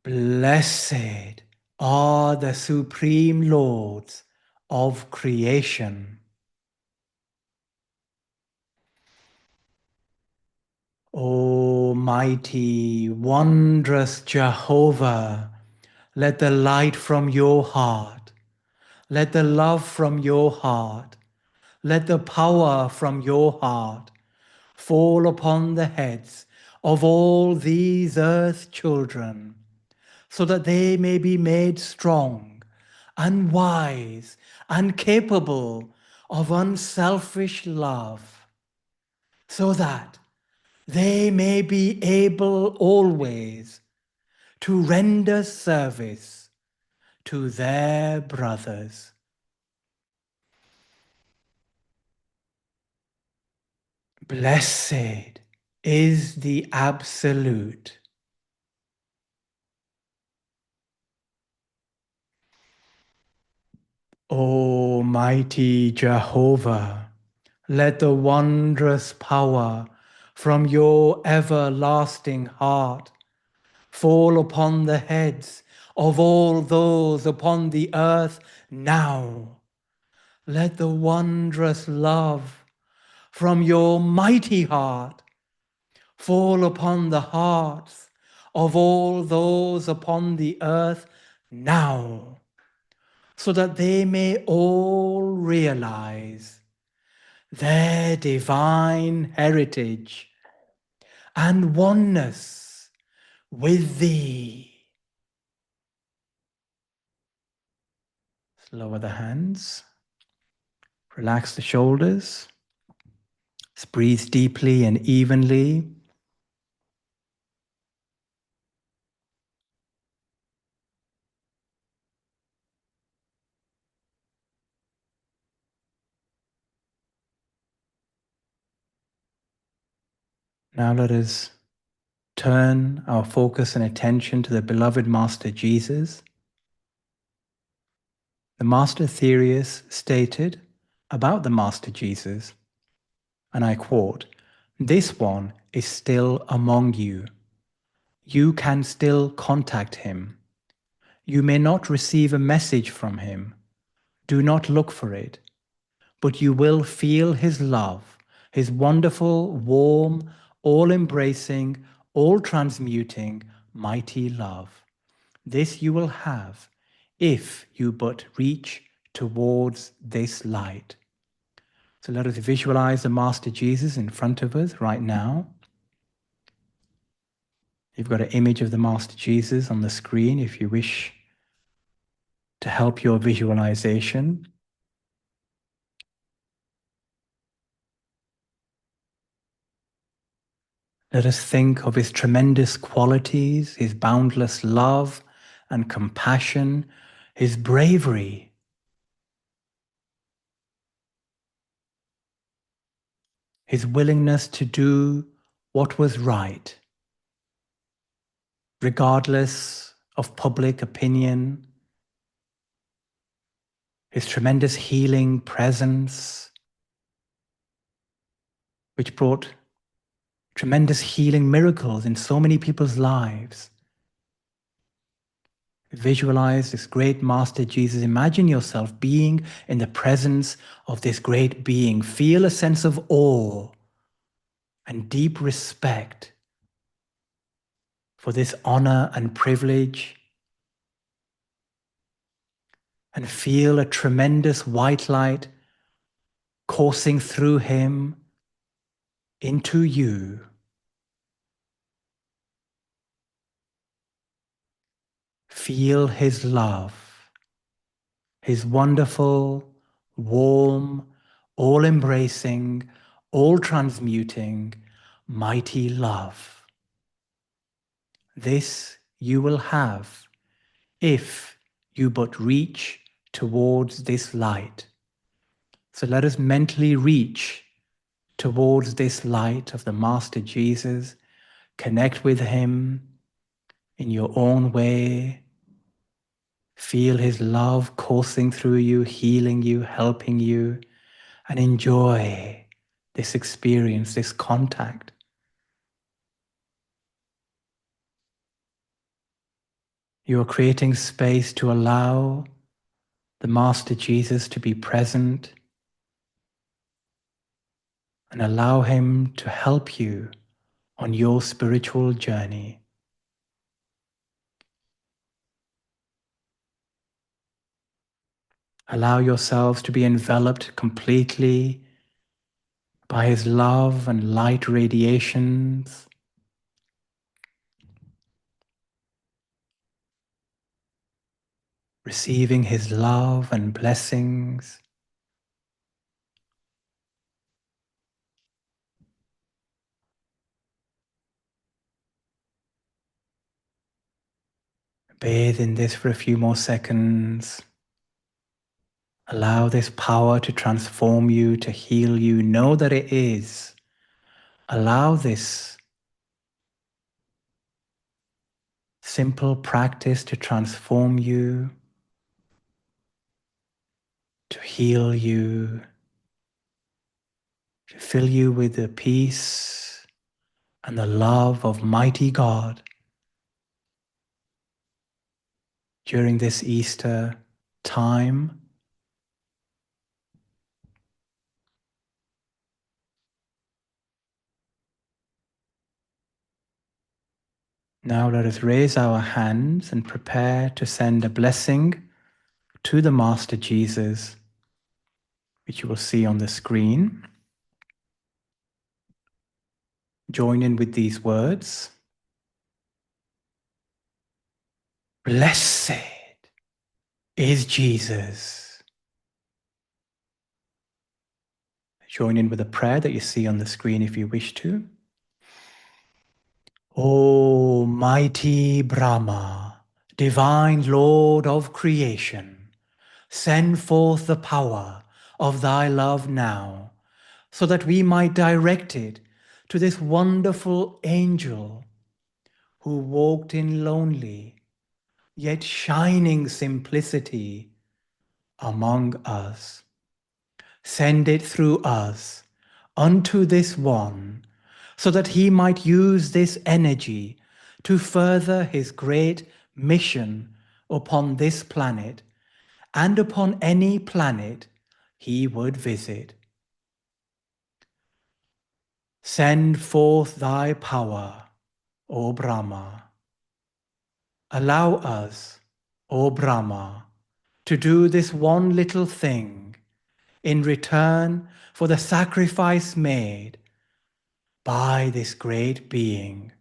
Blessed are the supreme lords of creation. O mighty, wondrous Jehovah, let the light from your heart, let the love from your heart, let the power from your heart fall upon the heads of all these earth children, so that they may be made strong and wise and capable of unselfish love, so that they may be able always to render service to their brothers. Blessed is the Absolute. Almighty Jehovah, let the wondrous power from your everlasting heart fall upon the heads of all those upon the earth now. Let the wondrous love from your mighty heart fall upon the hearts of all those upon the earth now, so that they may all realize their divine heritage and oneness with thee. Lower the hands, relax the shoulders, breathe deeply and evenly. Now let us turn our focus and attention to the beloved Master Jesus. The Master Therius stated about the Master Jesus, and I quote, "This one is still among you. You can still contact him. You may not receive a message from him. Do not look for it, but you will feel his love, his wonderful, warm, all-embracing, all-transmuting, mighty love. This you will have if you but reach towards this light." So let us visualize the Master Jesus in front of us right now. You've got an image of the Master Jesus on the screen if you wish to help your visualization. Let us think of his tremendous qualities, his boundless love and compassion, his bravery, his willingness to do what was right, regardless of public opinion, his tremendous healing presence, which brought tremendous healing miracles in so many people's lives. Visualize this great Master Jesus. Imagine yourself being in the presence of this great being. Feel a sense of awe and deep respect for this honor and privilege, and feel a tremendous white light coursing through him into you. Feel his love, his wonderful, warm, all-embracing, all-transmuting, mighty love. This you will have if you but reach towards this light. So let us mentally reach towards this light of the Master Jesus. Connect with him in your own way. Feel his love coursing through you, healing you, helping you, and enjoy this experience, this contact. You are creating space to allow the Master Jesus to be present and allow him to help you on your spiritual journey. Allow yourselves to be enveloped completely by his love and light radiations. Receiving his love and blessings. Bathe in this for a few more seconds. Allow this power to transform you, to heal you. Know that it is. Allow this simple practice to transform you, to heal you, to fill you with the peace and the love of mighty God during this Easter time. Now let us raise our hands and prepare to send a blessing to the Master Jesus, which you will see on the screen. Join in with these words. Blessed is Jesus. Join in with a prayer that you see on the screen if you wish to. O mighty Brahma, divine Lord of creation, send forth the power of thy love now, so that we might direct it to this wonderful angel who walked in lonely yet shining simplicity among us. Send it through us unto this one, so that he might use this energy to further his great mission upon this planet and upon any planet he would visit. Send forth thy power, O Brahma. Allow us, O Brahma, to do this one little thing in return for the sacrifice made by this great being.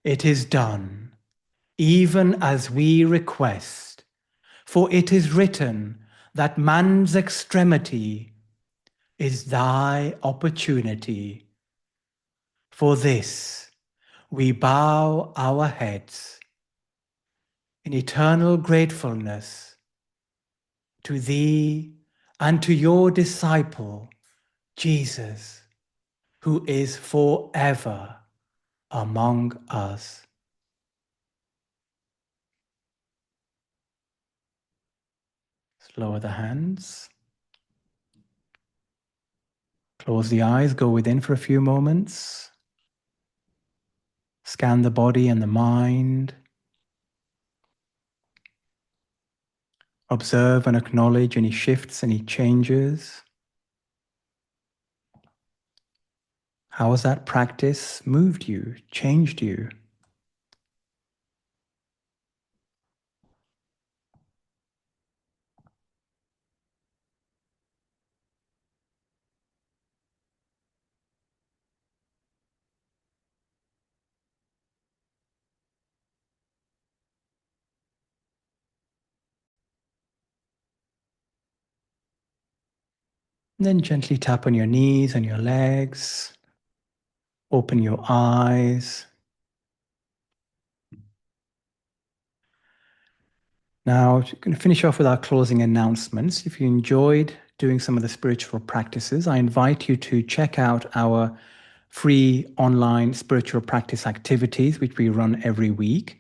It is done, even as we request, for it is written that man's extremity is thy opportunity. For this we bow our heads in eternal gratefulness to thee and to your disciple, Jesus, who is forever among us. Lower the hands. Close the eyes, go within for a few moments. Scan the body and the mind. Observe and acknowledge any shifts, any changes. How has that practice moved you, changed you? And then gently tap on your knees and your legs. Open your eyes. Now, we're going to finish off with our closing announcements. If you enjoyed doing some of the spiritual practices, I invite you to check out our free online spiritual practice activities, which we run every week.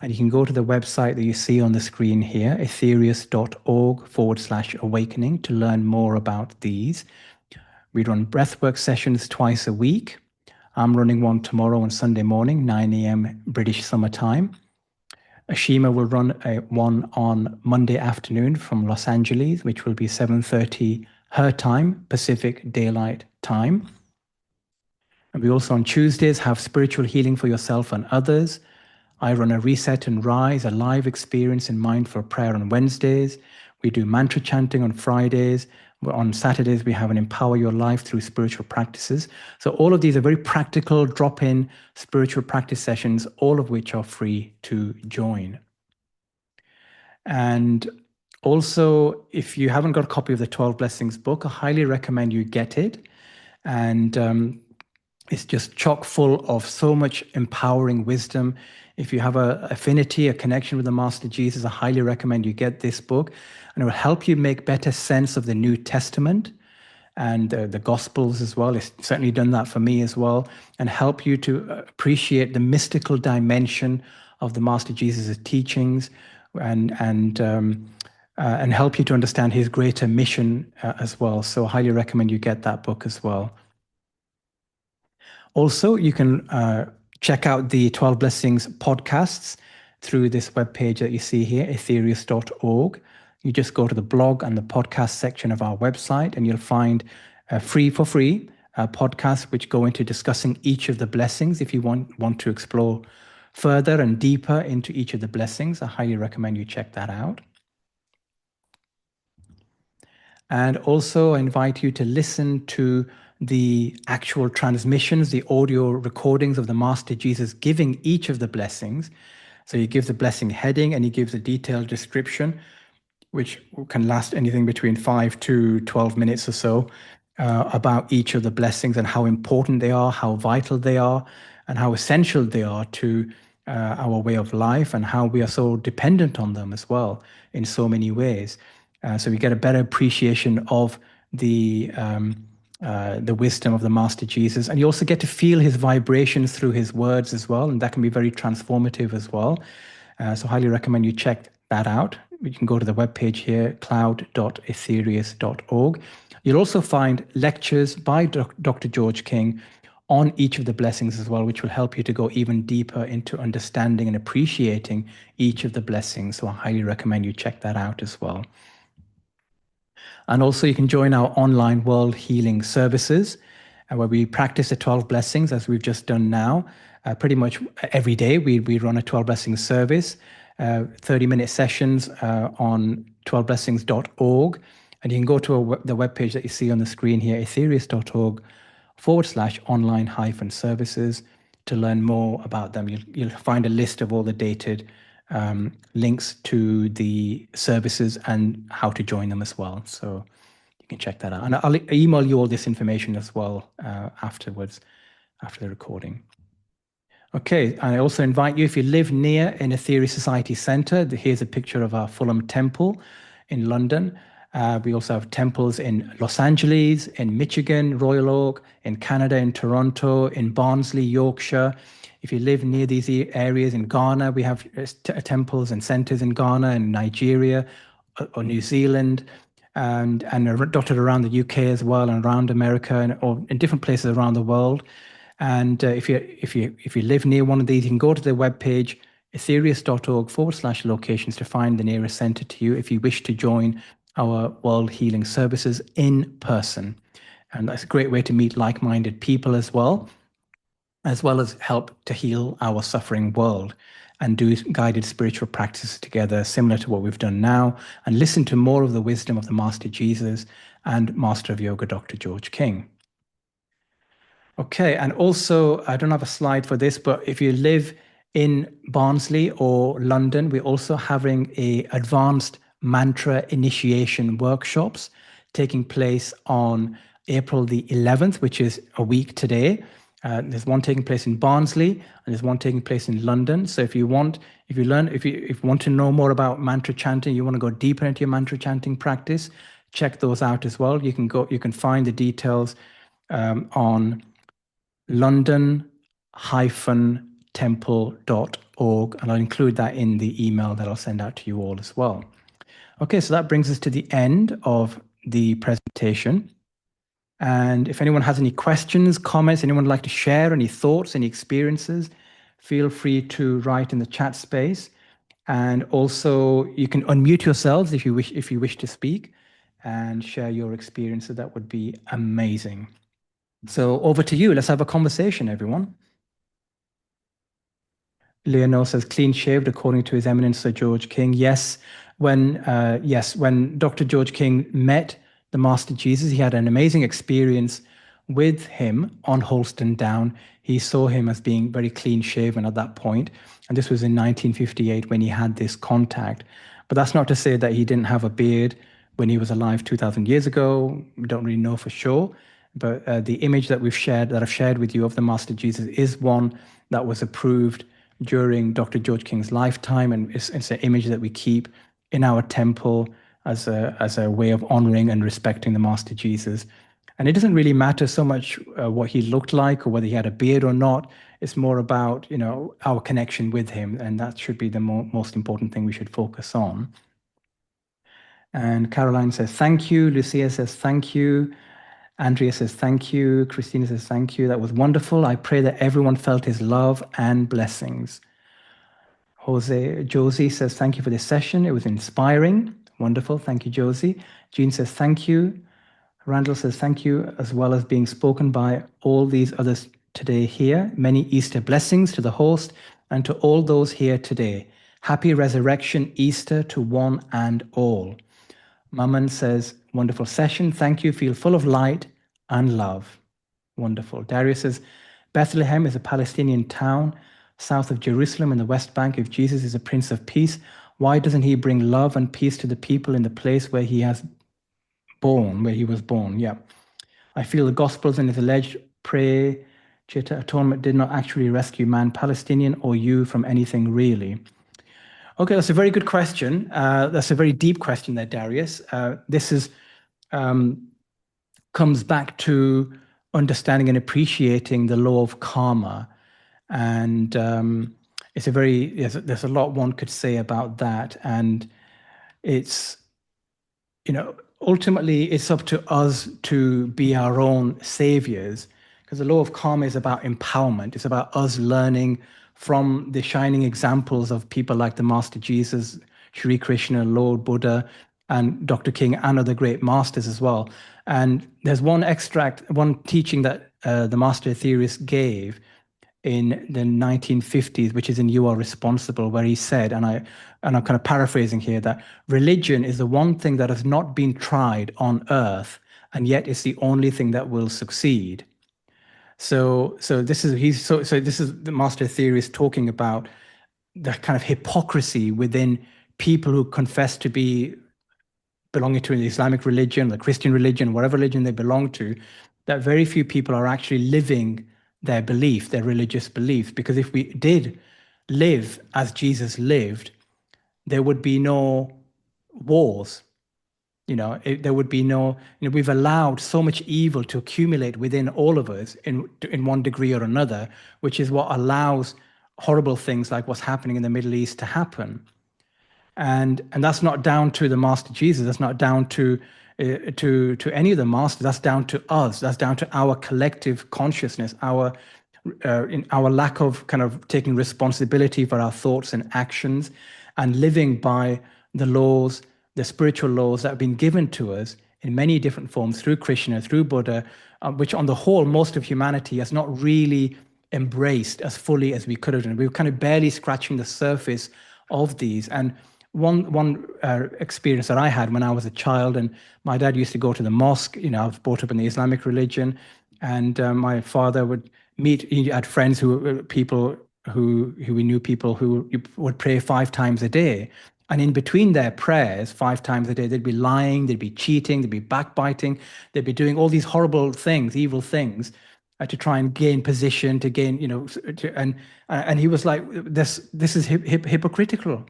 And you can go to the website that you see on the screen here, aetherius.org/awakening, to learn more about these. We run breathwork sessions twice a week. I'm running one tomorrow on Sunday morning, 9 a.m. British Summer Time. Ashima will run one on Monday afternoon from Los Angeles, which will be 7:30 her time, Pacific Daylight Time. And we also on Tuesdays have spiritual healing for yourself and others. I run a Reset and Rise, a live experience in mindful prayer on Wednesdays. We do mantra chanting on Fridays. On Saturdays, we have an Empower Your Life through spiritual practices. So all of these are very practical, drop-in spiritual practice sessions, all of which are free to join. And also, if you haven't got a copy of the 12 Blessings book, I highly recommend you get it. And it's just chock full of so much empowering wisdom. If you have a affinity, a connection with the Master Jesus, I highly recommend you get this book, and it will help you make better sense of the New Testament and the Gospels as well. It's certainly done that for me as well, and help you to appreciate the mystical dimension of the Master Jesus' teachings, and help you to understand his greater mission as well. So I highly recommend you get that book as well. Also, you can check out the 12 Blessings podcasts through this webpage that you see here, aetherius.org. You just go to the blog and the podcast section of our website, and you'll find free podcasts which go into discussing each of the blessings. If you want to explore further and deeper into each of the blessings, I highly recommend you check that out. And also, I invite you to listen to the actual transmissions, the audio recordings of the Master Jesus giving each of the blessings. So he gives a blessing heading and he gives a detailed description, which can last anything between 5 to 12 minutes or so, about each of the blessings and how important they are, how vital they are, and how essential they are to our way of life, and how we are so dependent on them as well in so many ways. So we get a better appreciation of the wisdom of the Master Jesus, and you also get to feel his vibrations through his words as well, and that can be very transformative as well. So highly recommend you check that out. You can go to the webpage here, cloud.aetherius.org. You'll also find lectures by Dr. George King on each of the blessings as well, which will help you to go even deeper into understanding and appreciating each of the blessings. So I highly recommend you check that out as well. And also you can join our online world healing services, where we practice the 12 blessings as we've just done now. Pretty much every day we run a 12 blessings service, 30-minute sessions on 12blessings.org. And you can go to the webpage that you see on the screen here, aetherius.org/online-services to learn more about them. You'll find a list of all the dated links to the services and how to join them as well. So you can check that out. And I'll email you all this information as well afterwards, after the recording. Okay, and I also invite you, if you live near an Aetherius Society Centre, here's a picture of our Fulham Temple in London. We also have temples in Los Angeles, in Michigan, Royal Oak, in Canada, in Toronto, in Barnsley, Yorkshire. If you live near these areas, in Ghana, we have temples and centres in Ghana and Nigeria or New Zealand, and dotted around the UK as well, and around America, or in different places around the world. And if you live near one of these, you can go to the webpage aetherius.org/locations to find the nearest centre to you if you wish to join our world healing services in person. And that's a great way to meet like-minded people as well as help to heal our suffering world and do guided spiritual practices together, similar to what we've done now, and listen to more of the wisdom of the Master Jesus and Master of Yoga, Dr. George King. Okay, and also, I don't have a slide for this, but if you live in Barnsley or London, we're also having a advanced mantra initiation workshops taking place on April the 11th, which is a week today. There's one taking place in Barnsley and there's one taking place in London. So if you want to know more about mantra chanting, you want to go deeper into your mantra chanting practice, check those out as well. You can find the details on london-temple.org, and I'll include that in the email that I'll send out to you all as well. Okay, so that brings us to the end of the presentation. And if anyone has any questions, comments, anyone would like to share any thoughts, any experiences, feel free to write in the chat space. And also you can unmute yourselves if you wish to speak and share your experiences. That would be amazing. So over to you. Let's have a conversation, everyone. Leonor says, clean shaved according to His Eminence Sir George King. Yes, when Dr. George King met the Master Jesus, he had an amazing experience with him on Holston Down. He saw him as being very clean shaven at that point. And this was in 1958 when he had this contact. But that's not to say that he didn't have a beard when he was alive 2,000 years ago. We don't really know for sure. But the image that I've shared with you of the Master Jesus is one that was approved during Dr. George King's lifetime, and it's an image that we keep in our temple as a way of honoring and respecting the Master Jesus. And it doesn't really matter so much what he looked like or whether he had a beard or not. It's more about, our connection with him, and that should be the most important thing we should focus on. And Caroline says, thank you. Lucia says, thank you. Andrea says, thank you. Christina says, thank you. That was wonderful. I pray that everyone felt his love and blessings. Josie says, thank you for this session. It was inspiring. Wonderful. Thank you, Josie. Jean says, thank you. Randall says, thank you, as well as being spoken by all these others today here. Many Easter blessings to the host and to all those here today. Happy Resurrection Easter to one and all. Maman says, wonderful session. Thank you. Feel full of light and love. Wonderful. Darius says, Bethlehem is a Palestinian town south of Jerusalem in the West Bank. If Jesus is a Prince of Peace, why doesn't he bring love and peace to the people in the place where he was born? Yeah. I feel the Gospels and his alleged prayer, atonement did not actually rescue man, Palestinian, or you from anything really. Okay, that's a very good question. That's a very deep question there, Darius. This comes back to understanding and appreciating the law of karma. And there's a lot one could say about that. And it's, ultimately it's up to us to be our own saviors, because the law of karma is about empowerment. It's about us learning from the shining examples of people like the Master Jesus, Sri Krishna, Lord Buddha, and Dr. King, and other great masters as well. And there's one teaching that the Master Aetherius gave in the 1950s, which is in You Are Responsible, where he said, and I'm kind of paraphrasing here, that religion is the one thing that has not been tried on earth, and yet it's the only thing that will succeed. So this is the Master Aetherius talking about the kind of hypocrisy within people who confess to be belonging to the Islamic religion, the Christian religion, whatever religion they belong to, that very few people are actually living their belief, their religious beliefs. Because if we did live as Jesus lived, there would be no wars. There would be no, we've allowed so much evil to accumulate within all of us in one degree or another, which is what allows horrible things like what's happening in the Middle East to happen. And that's not down to the Master Jesus. That's not down to any of the masters. That's down to us. That's down to our collective consciousness, our lack of kind of taking responsibility for our thoughts and actions, and living by the laws, the spiritual laws that have been given to us in many different forms through Krishna, through Buddha, which on the whole, most of humanity has not really embraced as fully as we could have done. We were kind of barely scratching the surface of these. And one experience that I had when I was a child, and my dad used to go to the mosque. I was brought up in the Islamic religion, and my father would he had friends people who we knew, people who would pray 5 times a day. And in between their prayers, 5 times a day, they'd be lying, they'd be cheating, they'd be backbiting, they'd be doing all these horrible things, evil things, to try and gain position, to gain, and he was like, this is hypocritical.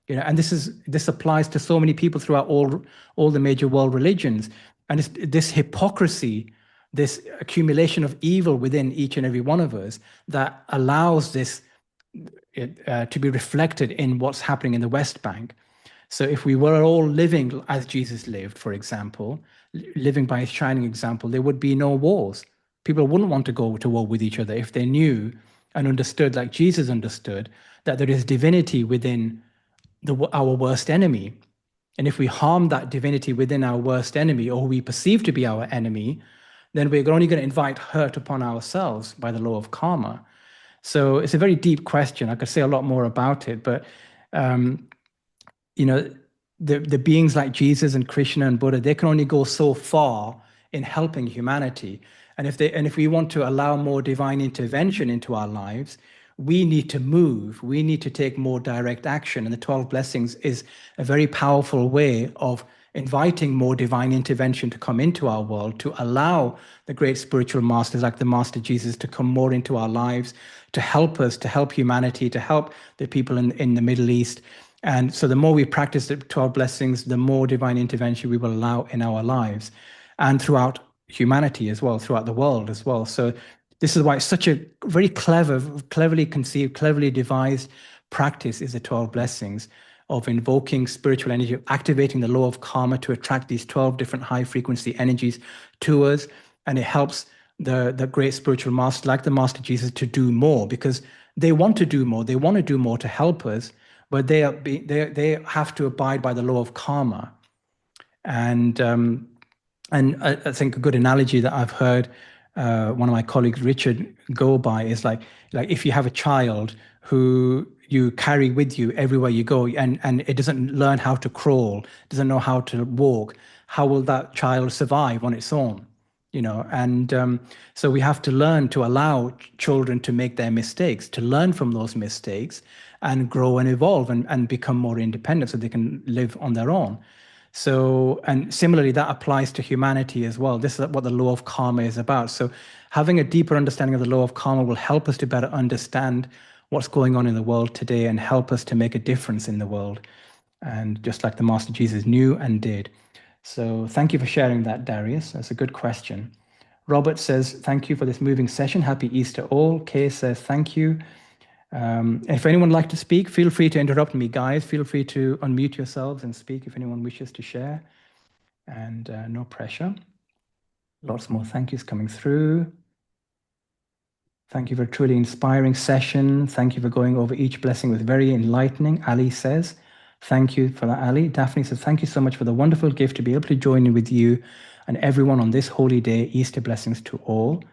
And this applies to so many people throughout all the major world religions. And it's this hypocrisy, this accumulation of evil within each and every one of us that allows this to be reflected in what's happening in the West Bank. So if we were all living as Jesus lived, for example, living by his shining example, there would be no wars. People wouldn't want to go to war with each other if they knew and understood, like Jesus understood, that there is divinity within our worst enemy. And if we harm that divinity within our worst enemy, or who we perceive to be our enemy, then we're only going to invite hurt upon ourselves by the law of karma. So it's a very deep question. I could say a lot more about it, but the beings like Jesus and Krishna and Buddha, they can only go so far in helping humanity. And if we want to allow more divine intervention into our lives, we need to move. We need to take more direct action. And the 12 blessings is a very powerful way of inviting more divine intervention to come into our world, to allow the great spiritual masters like the Master Jesus to come more into our lives, to help us, to help humanity, to help the people in the Middle East. And so the more we practice the 12 blessings, the more divine intervention we will allow in our lives and throughout humanity as well, throughout the world as well. So this is why it's such a very cleverly conceived, cleverly devised practice is the 12 blessings of invoking spiritual energy, activating the law of karma to attract these 12 different high frequency energies to us. And it helps the great spiritual master, like the Master Jesus, to do more because they want to do more. They want to do more to help us, but they have to abide by the law of karma. And I think a good analogy that I've heard one of my colleagues, Richard, go by is like if you have a child who you carry with you everywhere you go, and it doesn't learn how to crawl, doesn't know how to walk, how will that child survive on its own? And so we have to learn to allow children to make their mistakes, to learn from those mistakes and grow and evolve and become more independent so they can live on their own. So, and similarly, that applies to humanity as well. This is what the law of karma is about. So, having a deeper understanding of the law of karma will help us to better understand what's going on in the world today and help us to make a difference in the world. And just like the Master Jesus knew and did. So, thank you for sharing that, Darius. That's a good question. Robert says, thank you for this moving session. Happy Easter all. Kay says, thank you. If anyone would like to speak, feel free to interrupt me, guys. Feel free to unmute yourselves and speak if anyone wishes to share. And no pressure. Lots more thank yous coming through. Thank you for a truly inspiring session. Thank you for going over each blessing with very enlightening, Ali says. Thank you for that, Ali. Daphne says, thank you so much for the wonderful gift to be able to join in with you and everyone on this holy day. Easter blessings to all.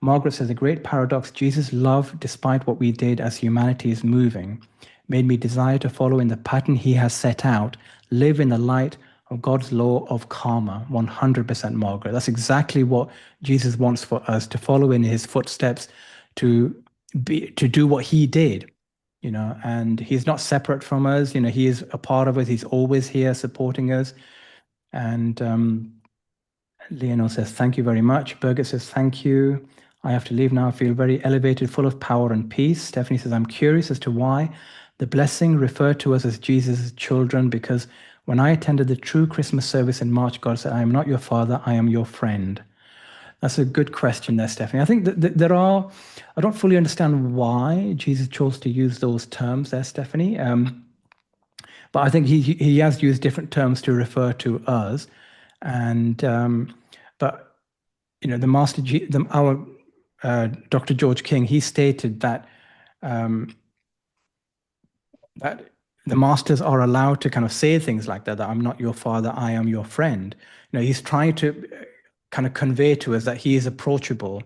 Margaret says, a great paradox. Jesus' love, despite what we did as humanity is moving, made me desire to follow in the pattern he has set out, live in the light of God's law of karma. 100%, Margaret. That's exactly what Jesus wants for us, to follow in his footsteps, to do what he did, and he's not separate from us. He is a part of us. He's always here supporting us. And Leonor says, thank you very much. Birgit says, thank you. I have to leave now. I feel very elevated, full of power and peace. Stephanie says, I'm curious as to why the blessing referred to us as Jesus' children, because when I attended the true Christmas service in March, God said, I am not your father, I am your friend. That's a good question there, Stephanie. I think that I don't fully understand why Jesus chose to use those terms there, Stephanie. But I think he has used different terms to refer to us. And but the Master our Dr. George King, he stated that that the masters are allowed to kind of say things like that I'm not your father, I am your friend. He's trying to kind of convey to us that he is approachable,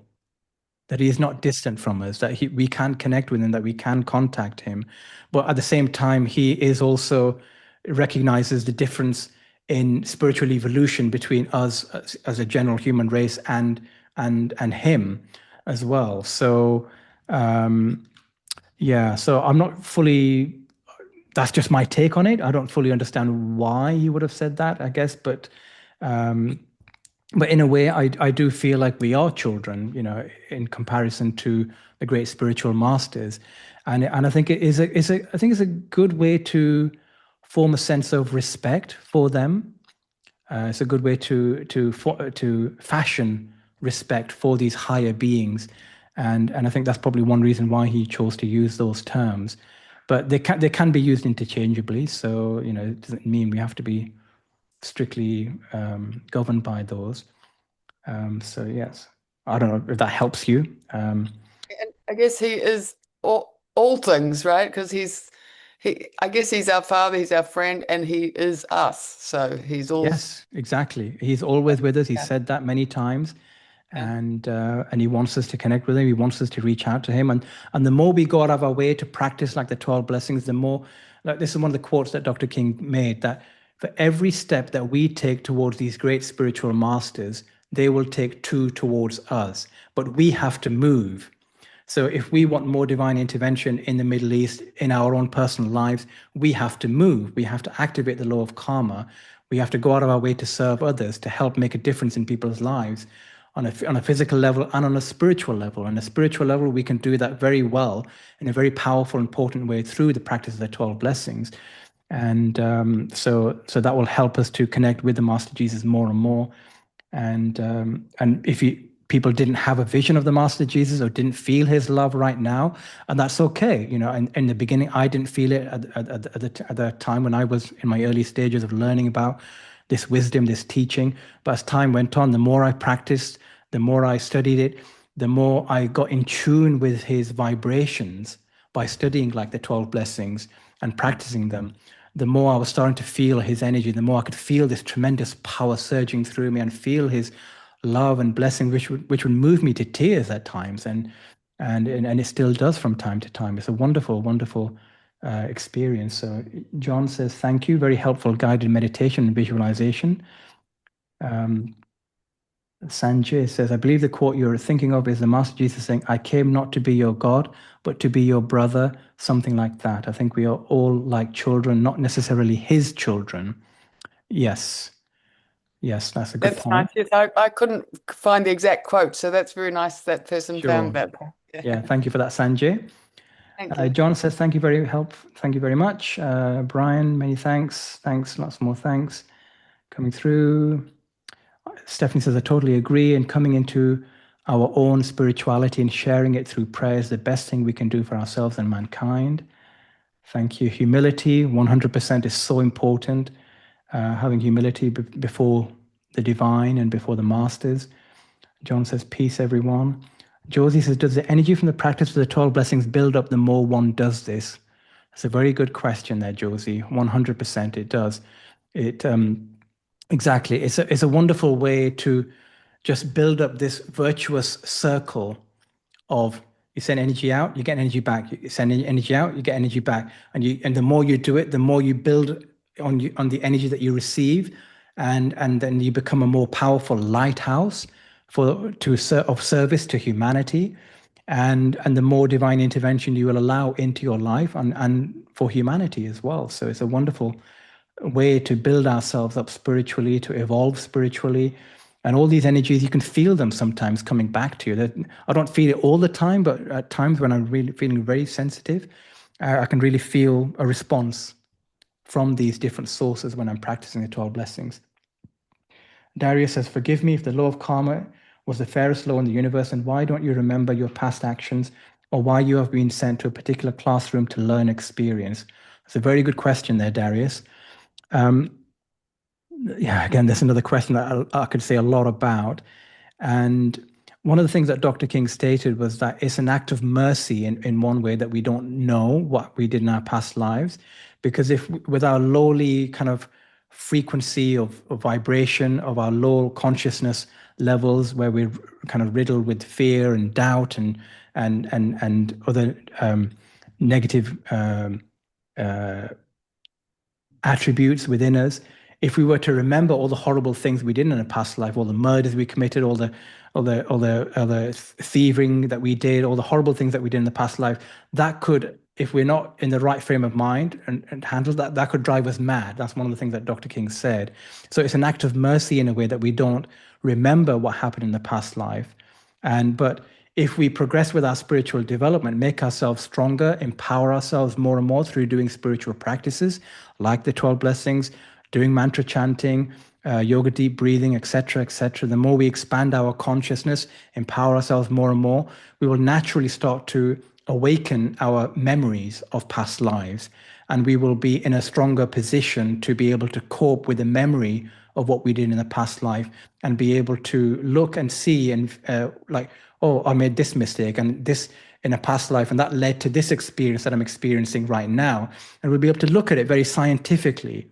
that he is not distant from us, that we can connect with him, that we can contact him. But at the same time, he is also recognizes the difference in spiritual evolution between us as a general human race and him as well. So so I'm not fully, that's just my take on it. I don't fully understand why he would have said that, I guess, but in a way, I do feel like we are children, in comparison to the great spiritual masters, and I think it's a good way to form a sense of respect for them. It's a good way to fashion respect for these higher beings, and I think that's probably one reason why he chose to use those terms. But they can be used interchangeably, so it doesn't mean we have to be strictly governed by those. So yes, I don't know if that helps you. And I guess he is all things, right? Because I guess he's our father, he's our friend, and he is us. So he's all. Yes, exactly. He's always with us. He's said that many times. And he wants us to connect with him. He wants us to reach out to him. And the more we go out of our way to practice like the 12 blessings, the more, like this is one of the quotes that Dr. King made, that for every step that we take towards these great spiritual masters, they will take 2 towards us. But we have to move. So if we want more divine intervention in the Middle East, in our own personal lives, we have to move. We have to activate the law of karma. We have to go out of our way to serve others, to help make a difference in people's lives on a physical level and on a spiritual level. On a spiritual level, we can do that very well in a very powerful, important way through the practice of the 12 blessings. And so that will help us to connect with the Master Jesus more and more. And if people didn't have a vision of the Master Jesus or didn't feel his love right now, and that's okay. In the beginning, I didn't feel it at the time when I was in my early stages of learning about this wisdom, this teaching. But as time went on, the more I practiced, the more I studied it, the more I got in tune with his vibrations by studying like the 12 blessings and practicing them. The more I was starting to feel his energy, the more I could feel this tremendous power surging through me and feel his love and blessing, which would move me to tears at times, and it still does from time to time. It's a wonderful, wonderful experience. So John says, thank you. Very helpful guided meditation and visualization. Sanjay says, I believe the quote you're thinking of is the Master Jesus saying, I came not to be your God, but to be your brother, something like that. I think we are all like children, not necessarily his children. Yes, that's a good That's point. nice. Yes, I couldn't find the exact quote, so that's very nice that person found that. Yeah, thank you for that, Sanjay. Thank you. John says, thank you very much. Brian, many thanks. Lots more thanks coming through. Stephanie says, I totally agree. And coming into our own spirituality and sharing it through prayer is the best thing we can do for ourselves and mankind. Thank you. Humility, 100% is so important. Having humility before the divine and before the masters. John says, peace, everyone. Josie says, does the energy from the practice of the 12 blessings build up the more one does this? That's a very good question there, Josie. 100% it does. Exactly. It's a wonderful way to just build up this virtuous circle of you send energy out, you get energy back. You send energy out, you get energy back. And the more you do it, the more you build on the energy that you receive, and then you become a more powerful lighthouse of service to humanity, and the more divine intervention you will allow into your life and for humanity as well. So it's a wonderful way to build ourselves up spiritually, to evolve spiritually. And all these energies, you can feel them sometimes coming back to you. I don't feel it all the time, but at times when I'm really feeling very sensitive, I can really feel a response from these different sources when I'm practicing the 12 blessings. Darius says, forgive me if the law of karma was the fairest law in the universe, and why don't you remember your past actions or why you have been sent to a particular classroom to learn experience? It's a very good question there, Darius. Yeah, again, there's another question that I could say a lot about. And one of the things that Dr. King stated was that it's an act of mercy in one way that we don't know what we did in our past lives. Because if with our lowly kind of frequency of vibration, of our low consciousness levels, where we're kind of riddled with fear and doubt and other negative attributes within us, if we were to remember all the horrible things we did in a past life, all the murders we committed, all the thieving that we did, all the horrible things that we did in the past life, that could, if we're not in the right frame of mind and handle that could drive us mad. That's one of the things that Dr. King said. So it's an act of mercy in a way that we don't remember what happened in the past life. But if we progress with our spiritual development, make ourselves stronger, empower ourselves more and more through doing spiritual practices like the 12 blessings, doing mantra chanting, yoga, deep breathing, etc., the more we expand our consciousness, empower ourselves more and more, we will naturally start to awaken our memories of past lives. And we will be in a stronger position to be able to cope with the memory of what we did in the past life and be able to look and see and oh, I made this mistake and this in a past life, and that led to this experience that I'm experiencing right now. And we'll be able to look at it very scientifically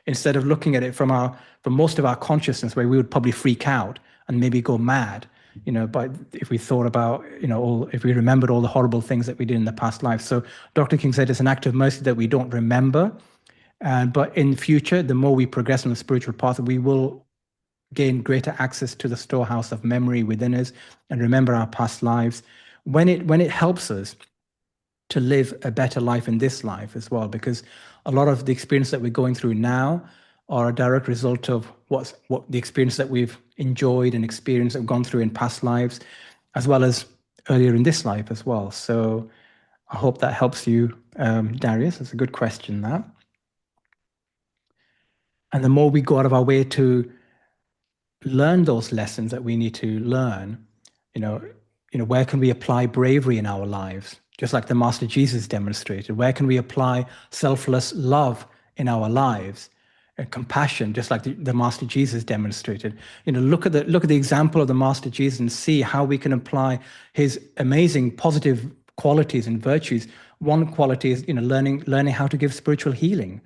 instead of looking at it from most of our consciousness, where we would probably freak out and maybe go mad, but if we thought about, if we remembered all the horrible things that we did in the past life. So Dr. King said it's an act of mercy that we don't remember. But in the future, the more we progress on the spiritual path, we will gain greater access to the storehouse of memory within us and remember our past lives when it helps us to live a better life in this life as well. Because a lot of the experience that we're going through now are a direct result of what the experience that we've enjoyed and experienced and gone through in past lives, as well as earlier in this life as well. So I hope that helps you, Darius. That's a good question, that. And the more we go out of our way to learn those lessons that we need to learn, you know, where can we apply bravery in our lives? Just like the Master Jesus demonstrated. Where can we apply selfless love in our lives? And compassion, just like the Master Jesus demonstrated. Look at the example of the Master Jesus and see how we can apply his amazing positive qualities and virtues. One quality is, learning how to give spiritual healing.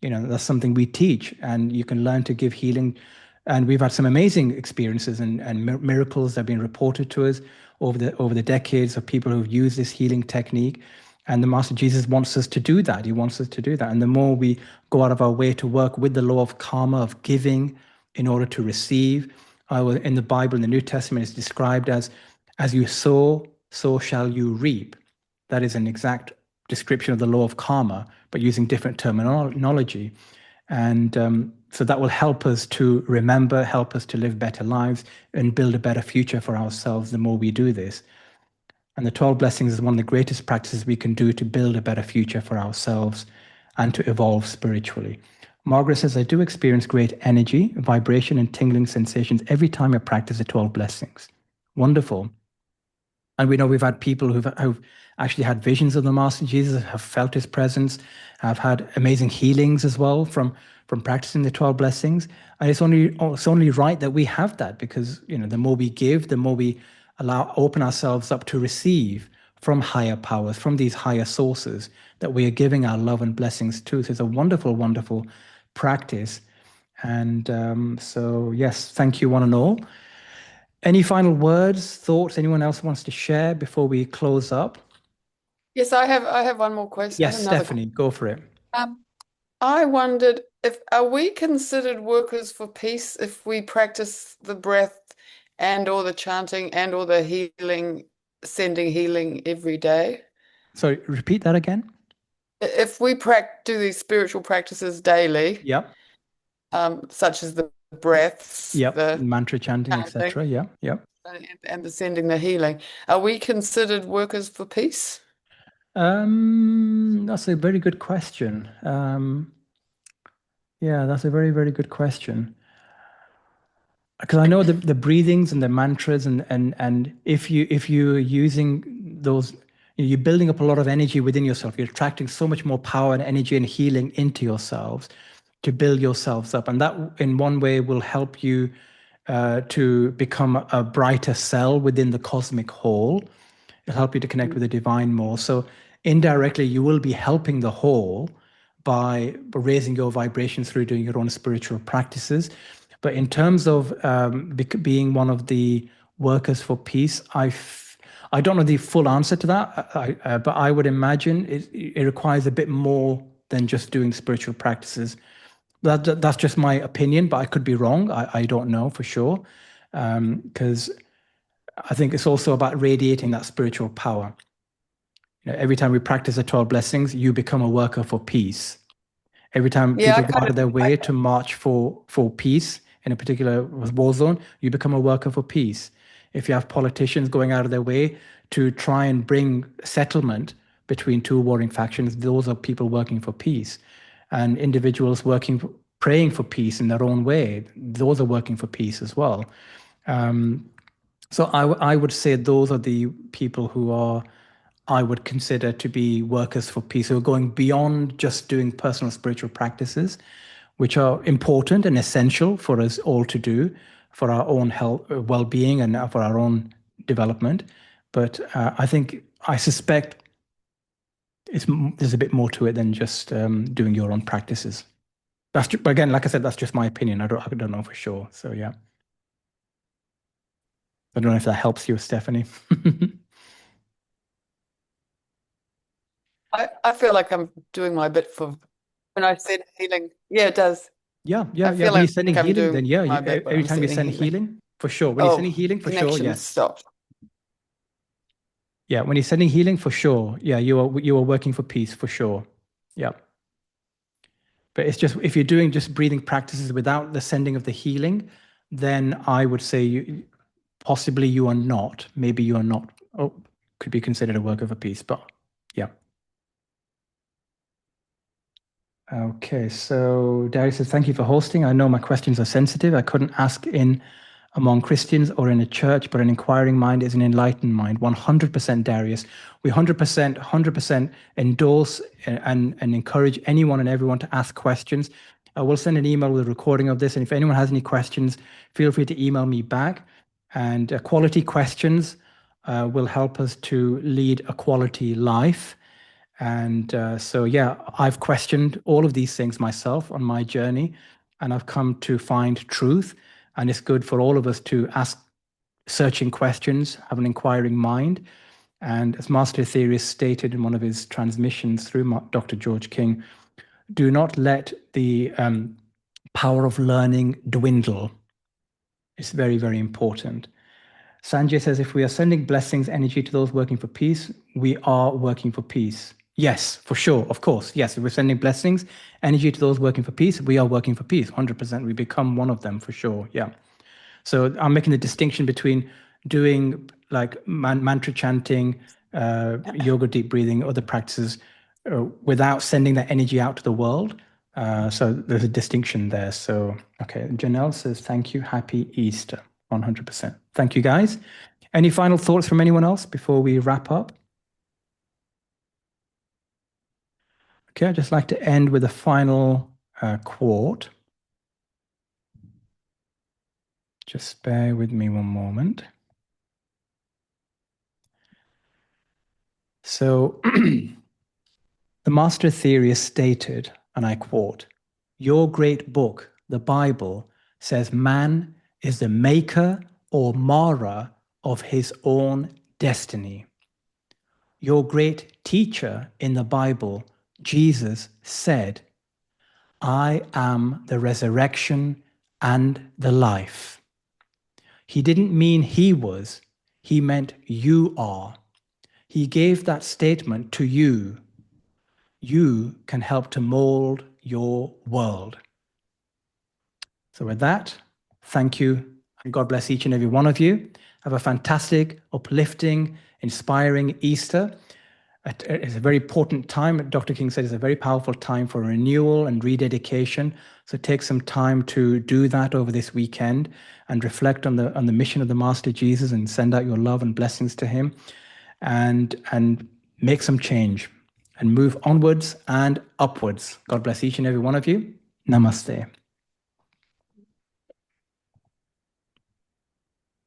That's something we teach, and you can learn to give healing. And we've had some amazing experiences and miracles that have been reported to us over the decades of people who've used this healing technique. And the Master Jesus wants us to do that. He wants us to do that. And the more we go out of our way to work with the law of karma, of giving in order to receive, in the Bible, in the New Testament, it's described as you sow, so shall you reap. That is an exact description of the law of karma, but using different terminology. And so that will help us to remember, help us to live better lives and build a better future for ourselves the more we do this. And the 12 blessings is one of the greatest practices we can do to build a better future for ourselves and to evolve spiritually. Margaret says, I do experience great energy, vibration, and tingling sensations every time I practice the 12 blessings. Wonderful. And we know we've had people who've actually had visions of the Master Jesus, have felt his presence, have had amazing healings as well from practicing the 12 blessings. And it's only right that we have that, because the more we give, the more we open ourselves up to receive from higher powers, from these higher sources that we are giving our love and blessings to. So it's a wonderful, wonderful practice. And so, yes, thank you, one and all. Any final words, thoughts anyone else wants to share before we close up? Yes, I have one more question. I Yes, have another Stephanie, go for it. I wondered, are we considered workers for peace if we practice the breath and or the chanting and or the healing, sending healing every day? Sorry, repeat that again. If we do these spiritual practices daily, Yep. such as the breaths, Yep. the Mantra chanting, etc. Yeah. Yep. and the sending the healing, are we considered workers for peace? That's a very good question. Yeah, that's a very, very good question. Because I know the breathings and the mantras and if you're using those, you're building up a lot of energy within yourself. You're attracting so much more power and energy and healing into yourselves to build yourselves up, and that in one way will help you to become a brighter cell within the cosmic whole. It'll help you to connect with the divine more. So indirectly, you will be helping the whole by raising your vibration through doing your own spiritual practices. But in terms of being one of the workers for peace, I don't know the full answer to that, but I would imagine it requires a bit more than just doing spiritual practices. That's just my opinion, but I could be wrong. I don't know for sure, because I think it's also about radiating that spiritual power. Every time we practice the 12 blessings, you become a worker for peace. Every time people go out of their way to march for peace in a particular war zone, you become a worker for peace. If you have politicians going out of their way to try and bring settlement between two warring factions, those are people working for peace. And individuals praying for peace in their own way, those are working for peace as well. So I would say those are the people who I would consider to be workers for peace, who are going beyond just doing personal spiritual practices, which are important and essential for us all to do for our own health, well-being, and for our own development. But I suspect there's a bit more to it than just doing your own practices. But again, like I said, that's just my opinion. I don't know for sure. So yeah. I don't know if that helps you, Stephanie. I feel like I'm doing my bit for when I said healing. Yeah, it does. Yeah. I feel When you're like sending I'm healing, then doing my bit when every I'm time you sending send healing. healing, for sure. When you're sending healing, for sure, connection yes. stopped. Yeah, when you're sending healing, for sure. Yeah, you are working for peace, for sure. Yeah. But it's just, if you're doing just breathing practices without the sending of the healing, then I would say possibly you are not. Maybe you are not. Oh, could be considered a worker for peace. But yeah. Okay, so Darius says, thank you for hosting. I know my questions are sensitive. I couldn't ask in among Christians or in a church, but an inquiring mind is an enlightened mind. 100%, Darius. We 100% endorse and encourage anyone and everyone to ask questions. I will send an email with a recording of this, and if anyone has any questions, feel free to email me back. And quality questions will help us to lead a quality life. And so, yeah, I've questioned all of these things myself on my journey, and I've come to find truth. And it's good for all of us to ask searching questions, have an inquiring mind. And as Master Aetherius stated in one of his transmissions through Dr. George King, do not let the power of learning dwindle. It's very, very important. Sanjay says, if we are sending blessings, energy to those working for peace, we are working for peace. Yes, for sure, of course. Yes, if we're sending blessings, energy to those working for peace, we are working for peace, 100%. We become one of them for sure, yeah. So I'm making the distinction between doing like mantra chanting, yoga, deep breathing, other practices without sending that energy out to the world. So there's a distinction there. So, okay, Janelle says, thank you, happy Easter, 100%. Thank you, guys. Any final thoughts from anyone else before we wrap up? Okay, I'd just like to end with a final quote. Just bear with me one moment. So the Master Aetherius stated, and I quote, "Your great book, the Bible, says man is the maker or marer of his own destiny. Your great teacher in the Bible, Jesus, said, 'I am the resurrection and the life.' He didn't mean he was, he meant you are. He gave that statement to you. You can help to mold your world." So with that, thank you, and God bless each and every one of you. Have a fantastic, uplifting, inspiring Easter. It's a very important time. Dr. King said it's a very powerful time for renewal and rededication. So take some time to do that over this weekend and reflect on the mission of the Master Jesus and send out your love and blessings to him, and make some change and move onwards and upwards. God bless each and every one of you. Namaste.